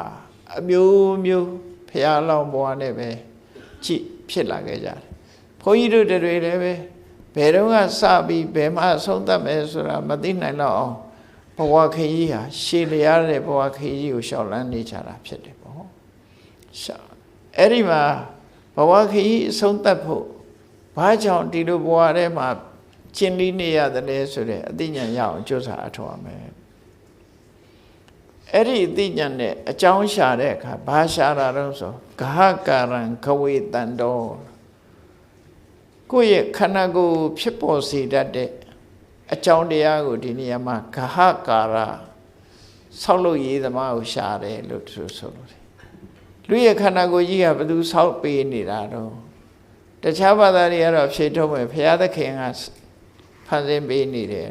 အမျိုးမျိုးဖရာလောင်းဘဝနဲ့ပဲကြည့်ဖြစ်လာခဲ့ကြတယ်ဘုန်းကြီးတို့တွေလည်းပဲဘယ်တော့ကစပြီးဘယ်မှာဆုံးသတ်မယ်ဆိုတာမသိနိုင်တော့အောင်ဘဝခရီးဟာရှည်လျားတဲ့ဘဝခရီးကိုရှောက်လန်းနေကြတာဖြစ်တယ်ပေါ့အဲ့ဒီမှာဘဝခရီးအဆုံးသတ်ဖို့ဘာကြောင့်ဒီလိုဘဝထဲမှာကျင်လီနေရတယ်လဲဆိုတဲ့အသိဉာဏ်ရအောင်ကြိုးစားအထောက်အမယ်အဲ့ဒီအသိဉာဏ်နဲ့အကြောင်းရှာတဲ့အခါဘာရှာတာတော့ဆိုဂဟကာရံခဝေတန္တောကိုယ့်ရဲ့ခန္ဓာကိုယ်ဖြစ်ပေါ်စေတတ်တဲ့အကြောင်းတရားကိုဒီနေရာမှာဂဟကာရဆောက်လုပ်ရေးသမားကိုရှာတယ်လို့သူဆိုလို့တယ်လူရဲ့ခန္ဓာကိုယ်ကြီးကဘယ်သူဆောက်ပေးနေတာတော့တခြားဘာသာတွေကတော့ဖြေထုတ်မယ်ဘုရားသခင်ကဖန်ဆင်းပေးနေတယ်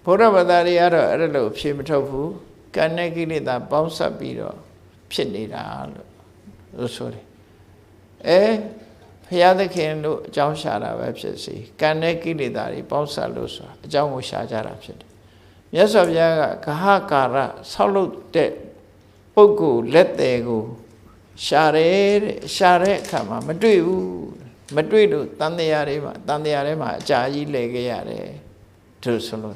ဘုရားဘာသာတွေကတော့အဲ့လိုဖြေမထုတ်ဘူးကံနဲ့ကိလေသာပေါင်းစပ်ပြီးတော့ဖြစ်နေတာလို့ဆိုတယ်ဘုရားသခင်တို့အကြောင်းရှာတာပဲဖြစ်စီကံနဲ့ကိလေသာတွေပေါင်းစပ်လို့ဆိုတာအကြောင်းကိုရှာကြတာဖြစ်တယ်မြတ်စွာဘုရားကဂဟကာရဆောက်လုပ်တဲ့ပုဂ္ဂိုလ်လက်သေးကိုရှာတယ်တဲ့ရှာတဲ့အခါမှာမတွေ့ဘူးမတွေ့လို့တန်တရားတွေမှာအကြာကြီးလဲခဲ့ရတယ်သူဆိုလို့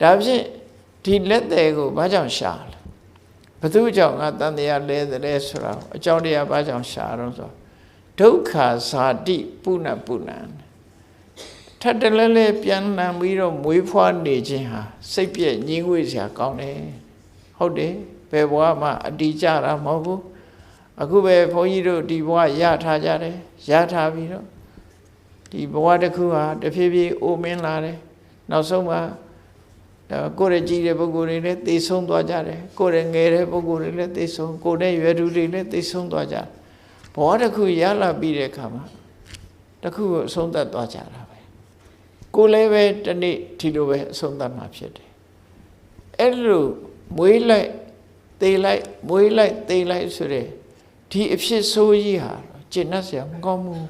ဒါဖြင့်ဒီလက်သေးကိုဘာကြောင့်ရှာလဲဘသူကြောင့်ငါတန်တရားလဲတယ်ဆိုတာအကြောင်းတရားဘာကြောင့်ရှာတော့ဆိုဒုက္ခဇာတိပုဏ္ဏပုဏ္ဏထပ်တလဲလဲပြန်လှန်ပြီးတော့မွေးဖွားနေခြင်းဟာစိတ်ပြည့်ငြင်းဝေးစရာကောင်းတယ်ဟုတ်တယ်ဘယ်ဘဝမှာအတီးကြတာမဟုတ်ဘူးအခုပဲဘုန်းကြီးတို့ဒီဘဝရထားကြတယ်ရထားပြီးတော့ဒီဘဝတစ်ခုဟာတဖြည်းဖြည်းအိုမင်းလာတယ်နောက်ဆုံးမှာကိုယ်ရကြီးတဲ့ပုဂ္ဂိုလ်တွေလည်းသိဆုံးသွားကြတယ်ကိုယ်ရငယ်တဲ့ပုဂ္ဂိုလ်တွေလည်းသိဆုံးကိုယ်နဲ့ရွယ်သူတွေလည်းသိဆုံးသွားကြတယ်ဘဝတစ်ခုရလာပြီးတဲ့အခါမှာတစ်ခုကိုအဆုံးသတ်သွားကြတာပဲကိုယ်လည်းပဲတနေ့ဒီလိုပဲအဆုံးသတ်မှာဖြစ်တယ်အဲ့လိုမွေးလိုက်သေလိုက်မွေးလိုက်သေလိုက်ဆိုတဲ့ဒီအဖြစ်ဆိုးကြီးဟာကျင့်တတ်เสียမကောင်းဘူး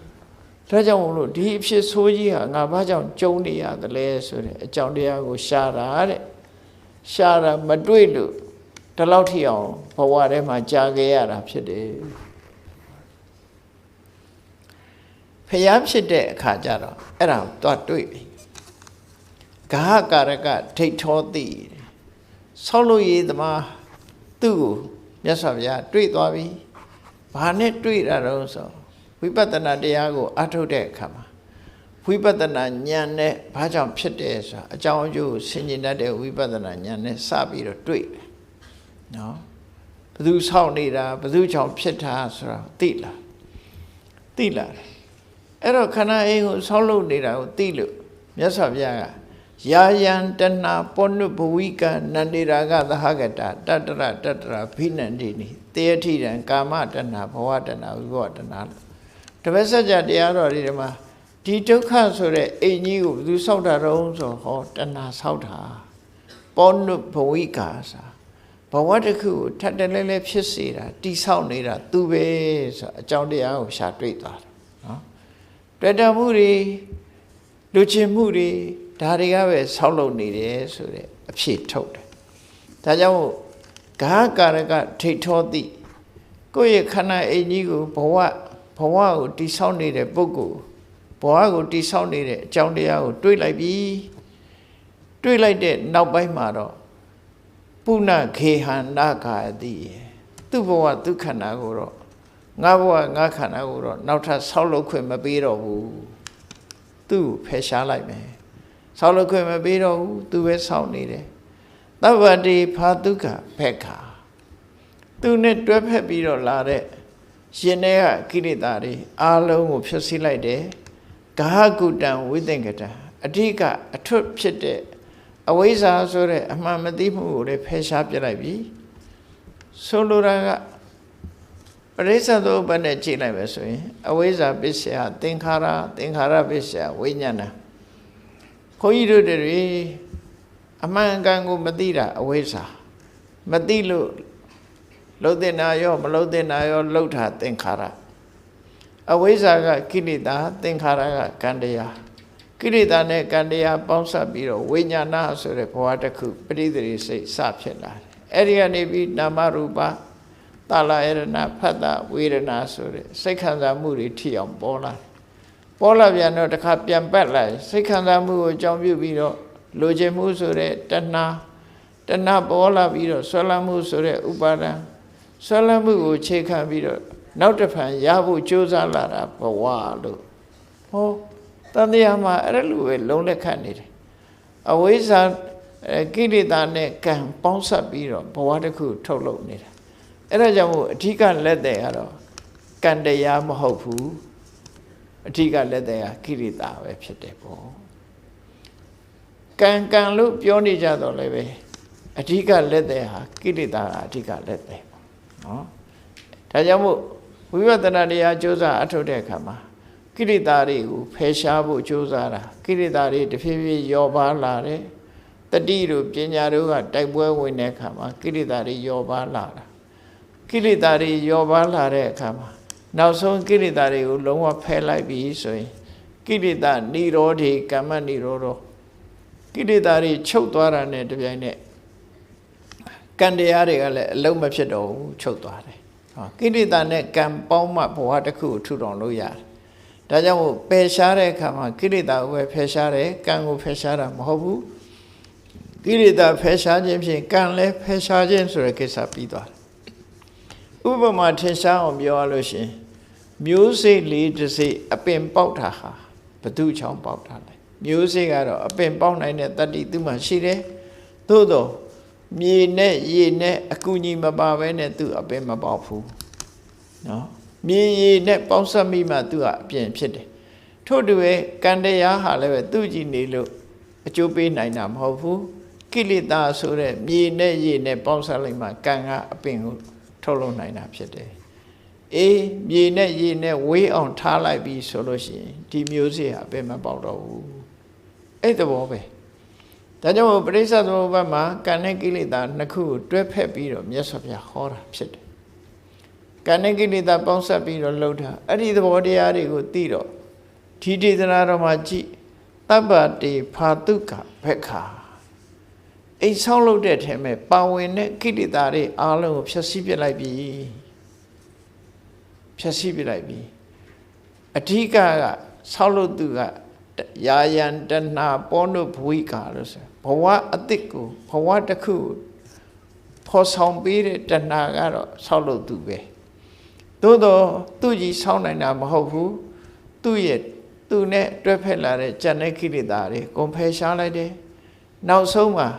ဒါကြောင့်မို့လို့ဒီအဖြစ်ဆိုးကြီးဟာငါဘာကြောင့်ကြုံနေရသလဲဆိုတဲ့အကြောင်းတရားကိုရှာတာတဲ့ရှာတာမတွေ့လို့ဒီလောက်ထိအောင်ဘဝထဲမှာကြာခဲ့ရတာဖြစ်တယ်ဖျားဖြစ်တဲ့အခါကျတော့အဲ့ဒါတော့တွေ့ပြီဂဟကာရကဒိဋ္ဌောတိဆောက်လို့ရည်သမားသူ့ကိုမြတ်စွာဘုရားတွေ့သွားပြီဘာနဲ့တွေ့တာတော့ဆိုဝိပဿနာတရားကိုအထုတ်တဲ့အခါမှာဘ ဝိပဿနာဉာဏ်နဲ့ဘာကြောင့်ဖြစ်တယ်ဆိုတာအကြောင်းအကျိုးဆင်ခြင်တတ်တဲ့ဝိပဿနာဉာဏ်နဲ့စပြီးတော့တွေ့တယ်နော်ဘယ်သူဆောက်နေတာဘယ်သူကြောင့်ဖြစ်တာဆိုတာသိလားအဲ့တော့ခန္ဓာအိမ်ကိုဆောက်လုပ်နေတာကိုသိလို့မြတ်စွာဘုရားကယာယံတဏပောနုဘဝိကနန္တိရာဂသဟကတတတရဘိနန္တိနိတေယထိတံကာမတဏဘဝတဏဝိဘဝတဏတပည့်ဆက်ကြတရားတော်ဒီမှာဒီဒုက္ခဆိုတဲ့အိမ်ကြီးကိုဘယ်သူဆောက်တာတော့ဆိုဟောတဏဆောက်တာပောနုဘဝိကာစာဘဝတစ်ခုကိုထပ်တလဲလဲဖြစ်စေတာတိဆောက်နေတာသူပဲဆိုအကြောင်းတရားကိုရှာတွေ့သွားတယ်နော်တွေ့တာမှုတွေလူချင်းမှုတွေဒါတွေကပဲဆောက်လုပ်နေတယ်ဆိုတဲ့အဖြစ်ထုတ်တယ်ဒါကြောင့်ဂါကာရကထိတ်ထောတိကိုယ့်ရဲ့ခန္ဓာအိမ်ကြီးကိုဘဝကိုတိဆောက်နေတဲ့ပုဂ္ဂိုလ်ဘဝကိုတိဆောက်နေတဲ့အကြောင်းတရားကိုတွေးလိုက်ပြီတွေးလိုက်တဲ့နောက်ပိုင်းမှာတော့ပုဏ္ဏခေဟန္နာဂာတိသူ့ဘဝသူ့ခန္ဓာကိုတော့ငါဘဝငါခန္ဓာကိုတော့နောက်ထပ်ဆောက်လုပ်ခွင့်မပေးတော့ဘူးသူ့ဖယ်ရှားလိုက်မယ်ဆောက်လုပ်ခွင့်မပေးတော့ဘူးသူပဲဆောက်နေတယ်သဗ္ဗတိဖာတုခဖက်ခါသူနဲ့တွဲဖက်ပြီးတော့လာတဲ့ရှင်တဲ့ကကိလေသာတွေအားလုံးကိုဖျက်ဆီးလိုက်တယ်ဂဟကုတံဝိသင်္ကတံအဓိကအထွတ်ဖြစ်တဲ့အဝိဇ္ဇာဆိုတဲ့အမှန်မသိမှုကိုလည်းဖယ်ရှားပြလိုက်ပြီဆိုလိုတာကပရိစ္ဆေသုပ္ပနဲ့ကြည့်လိုက်ပဲဆိုရင်အဝိဇ္ဇာပစ္စယသင်္ခါရပစ္စယဝိညာဏဘုန်းကြီးတို့တွေအမှန်အကန်ကိုမသိတာအဝိဇ္ဇာမသိလို့လှုပ်တဲ့နာရောမလှုပ်တဲ့နာရောလှုပ်တာသင်္ခါရအဝိဇ္ဇာကကိလေသာသင်္ခါရကကံတရားကိလေသာနဲ့ကံတရားပေါင်းစပ်ပြီးတော့ဝိညာဏဆိုတဲ့ဘဝတစ်ခုပရိသေရိစိတ်စဖြစ်လာတယ်အဲ့ဒီကနေပြီးနာမရူပတာလယရဏဖတ်တာဝေဒနာဆိုတဲ့စိတ်ခံစားမှုတွေထိအောင်ပေါ်လာပြန်တော့တစ်ခါပြန်ပတ်လိုက်စိတ်ခံစားမှုကိုအကြောင်းပြုပြီးတော့လိုချင်မှုဆိုတဲ့တဏှာပေါ်လာပြီးတော့ဆွဲလန်းမှုဆိုတဲ့ဥပါဒံဆွဲလန်းမှုကိုအခြေခံပြီးတော့နောက်တစ်ဖန်ရဖို့ကြိုးစားလာတာဘဝလို့ဟောတန်တရားမှာအဲ့လိုပဲလုံးလက်ခတ်နေတယ်အဝိဇ္ဇာကိလေသာနဲ့ကံပေါင်းစပ်ပြီးတော့ဘဝတစ်ခုထုတ်လုပ်နေတာအဲ့ဒါကြောင့်မို့အဓိကလက်တဲ့ကတော့ကံတရားမဟုတ်ဘူးအဓိကလက်တဲ့ကကိလေသာပဲဖြစ်တယ်ပေါ့ကံလို့ပြောနေကြတော့လည်းပဲအဓိကလက်တဲ့ဟာကိလေသာကအဓိကလက်တဲ့ပေါ့နော်ဒါကြောင့်မို့ဝိပဿနာတရားကြိုးစားအထုတ်တဲ့အခါမှာကိလေသာတွေကိုဖယ်ရှားဖို့ကြိုးစားတာကိလေသာတွေတဖြည်းဖြည်းယောပါလာတယ်တတိတို့ပညာတို့ကတိုက်ပွဲဝင်တဲ့အခါမှာကိလေသာတွေယောပါလာတာကိလေသာတွေယောပါလာတဲ့အခါမှာနောက်ဆုံးကိလေသာတွေကိုလုံးဝဖယ်လိုက်ပြီဆိုရင်ကိလေသာនិရောဓေကမ္မនិရောဓကိလေသာတွေချုပ်သွားတာနဲ့တပြိုင်နက်ကံတရားတွေကလည်းအလုံးမဖြစ်တော့ဘူးချုပ်သွားတယ်ကိလေသာနဲ့ကံပေါင်းမှဘဝတစ်ခုကိုထူထောင်လို့ရတယ်ဒါကြောင့်မို့ပယ်ရှားတဲ့အခါမှာကိလေသာကိုပဲဖယ်ရှားတယ်ကံကိုဖယ်ရှားတာမဟုတ်ဘူးကိလေသာဖယ်ရှားခြင်းဖြင့်ကံလည်းဖယ်ရှားခြင်းဆိုတဲ့ကိစ္စပြီးသွားတယ်ဥပမာထင်ရှားအောင်ပြောရလို့ရှင်မျိုးစိတ်လေးတစ်စိတ်အပင်ပေါက်တာဟာဘသူချောင်းပေါက်တာလဲမျိုးစိတ်ကတော့အပင်ပေါက်နိုင်တဲ့တတ္တိသူ့မှာရှိတယ်သို့တော့မြေနဲ့ရေနဲ့အကူညီမပါဘဲနဲ့သူ့အပင်မပေါက်ဘူးနော်မြေရေနဲ့ပေါင်းစပ်မိမှသူကအပြင်ဖြစ်တယ်ထို့တူပဲကံတရားဟာလည်းပဲသူ့ကြည့်နေလို့အကျိုးပေးနိုင်တာမဟုတ်ဘူးကိလေသာဆိုတဲ့မြေနဲ့ရေနဲ့ပေါင်းစပ်လိုက်မှကံကအပင်ကိုထုတ်လုပ်နိုင်တာဖြစ်တယ်အေးမြေနဲ့ရေနဲ့ဝေးအောင်ထားလိုက်ပြီးဆိုလို့ရှိရင်ဒီမျိုးစေ့ဟာအပင်မပေါက်တော့ဘူးအဲ့သဘောပဲဒါကြောင့်ပရိစ္ဆေသမုပ္ပါဒ်မှာကံနဲ့ကိလေသာနှစ်ခုကိုတွဲဖက်ပြီးတော့မြတ်စွာဘုရားဟောတာဖြစ်တယ်ကံနဲ့ကိလေသာပေါင်းစပ်ပြီးတော့လှုပ်တာအဲ့ဒီသဘောတရားတွေကိုသိတော့ဒီဒေသနာတော်မှာကြည့်တပ္ပတိဖာတုကဘက္ခာအိမ်ဆောက်လုပ်တဲ့ထဲမှာပါဝင်တဲ့ကိလေသာတွေအားလုံးကိုဖျက်ဆီးပြလိုက်ပြီအဓိကဆောက်လုပ်သူကယာယံတဏပောနုဘဝိကာလို့ဆိုဘဝအတိတ်ကိုဘဝတစ်ခုဖော်ဆောင်ပေးတဲ့တဏကတော့ဆောက်လုပ်သူပဲသို့တော့သူကြီးဆောင်းနိုင်တာမဟုတ်ဘူးသူ့ရဲ့ သူနဲ့တွဲဖက်လာတဲ့ဉာဏ်နဲ့ကိလေသာတွေကုန်ဖယ်ရှားလိုက်တယ်နောက်ဆုံးမှာ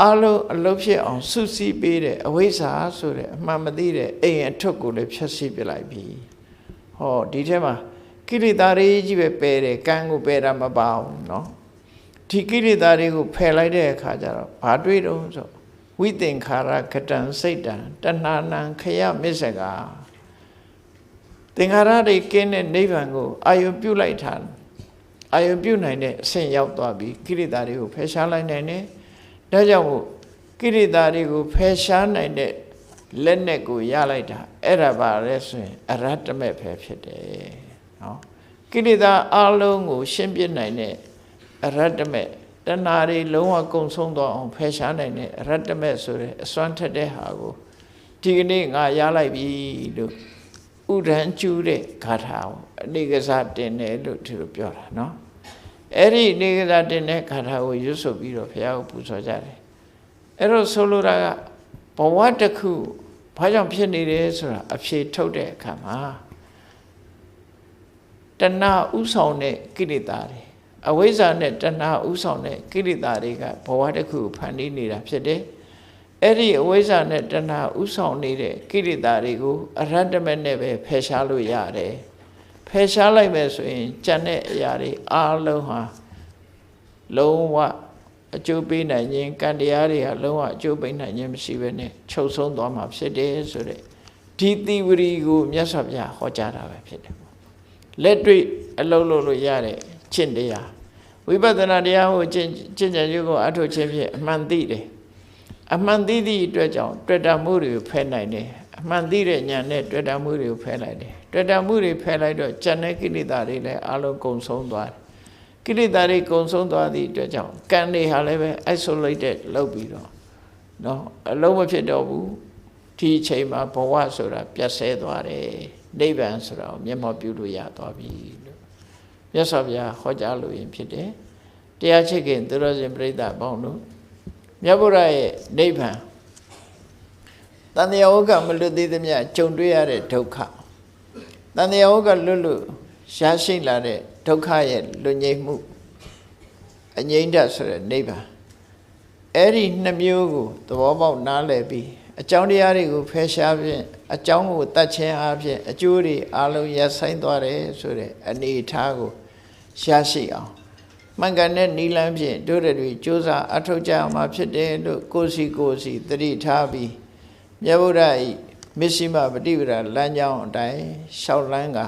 အလုံးအလုံးဖြစ်အောင်စုစည်းပေးတဲ့အဝိဇ္ဇာဆိုတဲ့အမှန်မသိတဲ့အိမ်အထွတ်ကိုလည်းဖြတ်စီးပြလိုက်ပြီဟောဒီထဲမှာကိလေသာတွေကြီးပဲပယ်တယ်ကံကိုပယ်တာမပါဘူးเนาะဒီကိလေသာတွေကိုဖယ်လိုက်တဲ့အခါကျတော့ဘာတွေ့တော့ဆိုဝိသင်္ခါရကတံစိတ်တံတဏှာနံခယမစ္စကသင်္ခါရတွေကင်းတဲ့နိဗ္ဗာန်ကိုအာယုပြုလိုက်တာအာယုပြုနိုင်တဲ့အဆင့်ရောက်သွားပြီကိလေသာတွေကိုဖယ်ရှားလိုက်နိုင်တယ်ဒါကြောင့်မို့ကိလေသာတွေကိုဖယ်ရှားနိုင်တဲ့လက်နဲ့ကိုရလိုက်တာအဲ့ဒါပါလဲဆိုရင်အရဟတမေပဲဖြစ်တယ်နော်ကိလေသာအလုံးကိုရှင်းပြနိုင်တဲ့အရဟတမေတဏှာတွေလုံးဝကုန်ဆုံးသွားအောင်ဖယ်ရှားနိုင်တဲ့အရဟတမေဆိုတဲ့အစွမ်းထက်တဲ့ဟာကိုဒီကနေ့ငါရလိုက်ပြီလို့ဥဒ္ဒံကျူးတဲ့ဂါထာကိုအနေကစားတင်တယ်လို့ဒီလိုပြောတာနော်အဲ့ဒီအနေကစားတင်တဲ့ဂါထာကိုရွတ်ဆိုပြီးတော့ဘုရားကိုပူဇော်ကြတယ်အဲ့တော့ဆိုလိုတာကဘဝတစ်ခုဘာကြောင့်ဖြစ်နေတယ်ဆိုတာအဖြေထုတ်တဲ့အခါမှာတဏှာဥဆောင်တဲ့ကိလေသာတွေအဝိဇ္ဇာနဲ့တဏှာဥဆောင်တဲ့ကိလေသာတွေကဘဝတစ်ခုဖန်တီးနေတာဖြစ်တယ်အဲ့ဒီအဝိဇ္ဇာနဲ့တဏှာဥဆောင်နေတဲ့ကိလေသာတွေကိုအရဟတမေနဲ့ပဲဖယ်ရှားလို့ရတယ်ဖယ်ရှားလိုက်မယ်ဆိုရင်ကြံတဲ့အရာတွေအားလုံးဟာလုံးဝအကျိုးပေးနိုင်ခြင်းကံတရားတွေဟာလုံးဝအကျိုးပေးနိုင်ခြင်းမရှိဘဲနဲ့ချုပ်ဆုံးသွားမှာဖြစ်တယ်ဆိုတဲ့ဒီသီဝရီကိုမြတ်စွာဘုရားဟောကြားတာပဲဖြစ်တယ်လက်တွေ့အလုံးလုံးလို့ရတဲ့ကျင့်တရားဝိပဿနာတရားကိုကျင့်ကြံကြိုးကိုအထုတ်ခြင်းဖြင့်အမှန်သိတယ်အမှန်သိသည့်အတွက်ကြောင့်တွေ့တာမှုတွေကိုဖယ်နိုင်တယ်အမှန်သိတဲ့ဉာဏ်နဲ့တွေ့တာမှုတွေကိုဖယ်လိုက်တယ်တွေ့တာမှုတွေဖယ်လိုက်တော့ဉာဏ်နဲ့ကိလေသာတွေလည်းအလုံးကုန်ဆုံးသွားတယ်ကိလေသာတွေကုန်ဆုံးသွားသည့်အတွက်ကြောင့်ကံတွေဟာလည်းပဲ isolated လုပ်ပြီးတော့နော်အလုံးမဖြစ်တော့ဘူးဒီအချိန်မှာဘဝဆိုတာပြတ်ဆဲသွားတယ်နိဗ္ဗာန်ဆိုတာကိုမျက်မှောက်ပြုလို့ရသွားပြီလို့မြတ်စွာဘုရားဟောကြားလို့ရင်ဖြစ်တယ်တရားချစ်ခင်သူတော်စင်ပြိဿပေါင်းတို့မြတ်ဗုဒ္ဓရဲ့နိဗ္ဗာန်တန်တရားဝကမလွတ်သေးသမျှကြုံတွေ့ရတဲ့ဒုက္ခတန်တရားဝကလွတ်လို့ရရှိလာတဲ့ဒုက္ခရဲ့လွတ်ငြိမ်းမှုအငြိမ့်တဆိုတဲ့နိဗ္ဗာန်အဲ့ဒီနှစ်မျိုးကိုသဘောပေါက်နားလည်ပြီးအကြောင်းတရားတွေကိုဖယ်ရှားဖြင့်အကြောင်းကိုတတ်ခြင်းအပြင်အကျိုးတွေအလုံးရဆိုင်သွားတယ်ဆိုတဲ့အနေအထားကိုရရှိအောင်မှန်ကန်တဲ့နိလန်းဖြင့်တို့တွေစ조사အထောက်ကြအောင်မှာဖြစ်တယ်လို့ကိုယ်စီသတိထားပြီးမြတ်ဗုဒ္ဓ၏မစ္စည်းမပฏิပဒါလမ်းကြောင်းအတိုင်းရှောက်လန်းက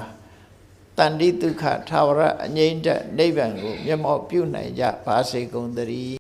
တန်တိဒုက္ခထာဝရအငြိမ့်တဲ့နိဗ္ဗာန်ကိုမျက်မှောက်ပြုနိုင်ကြပါစေကုန်သတည်း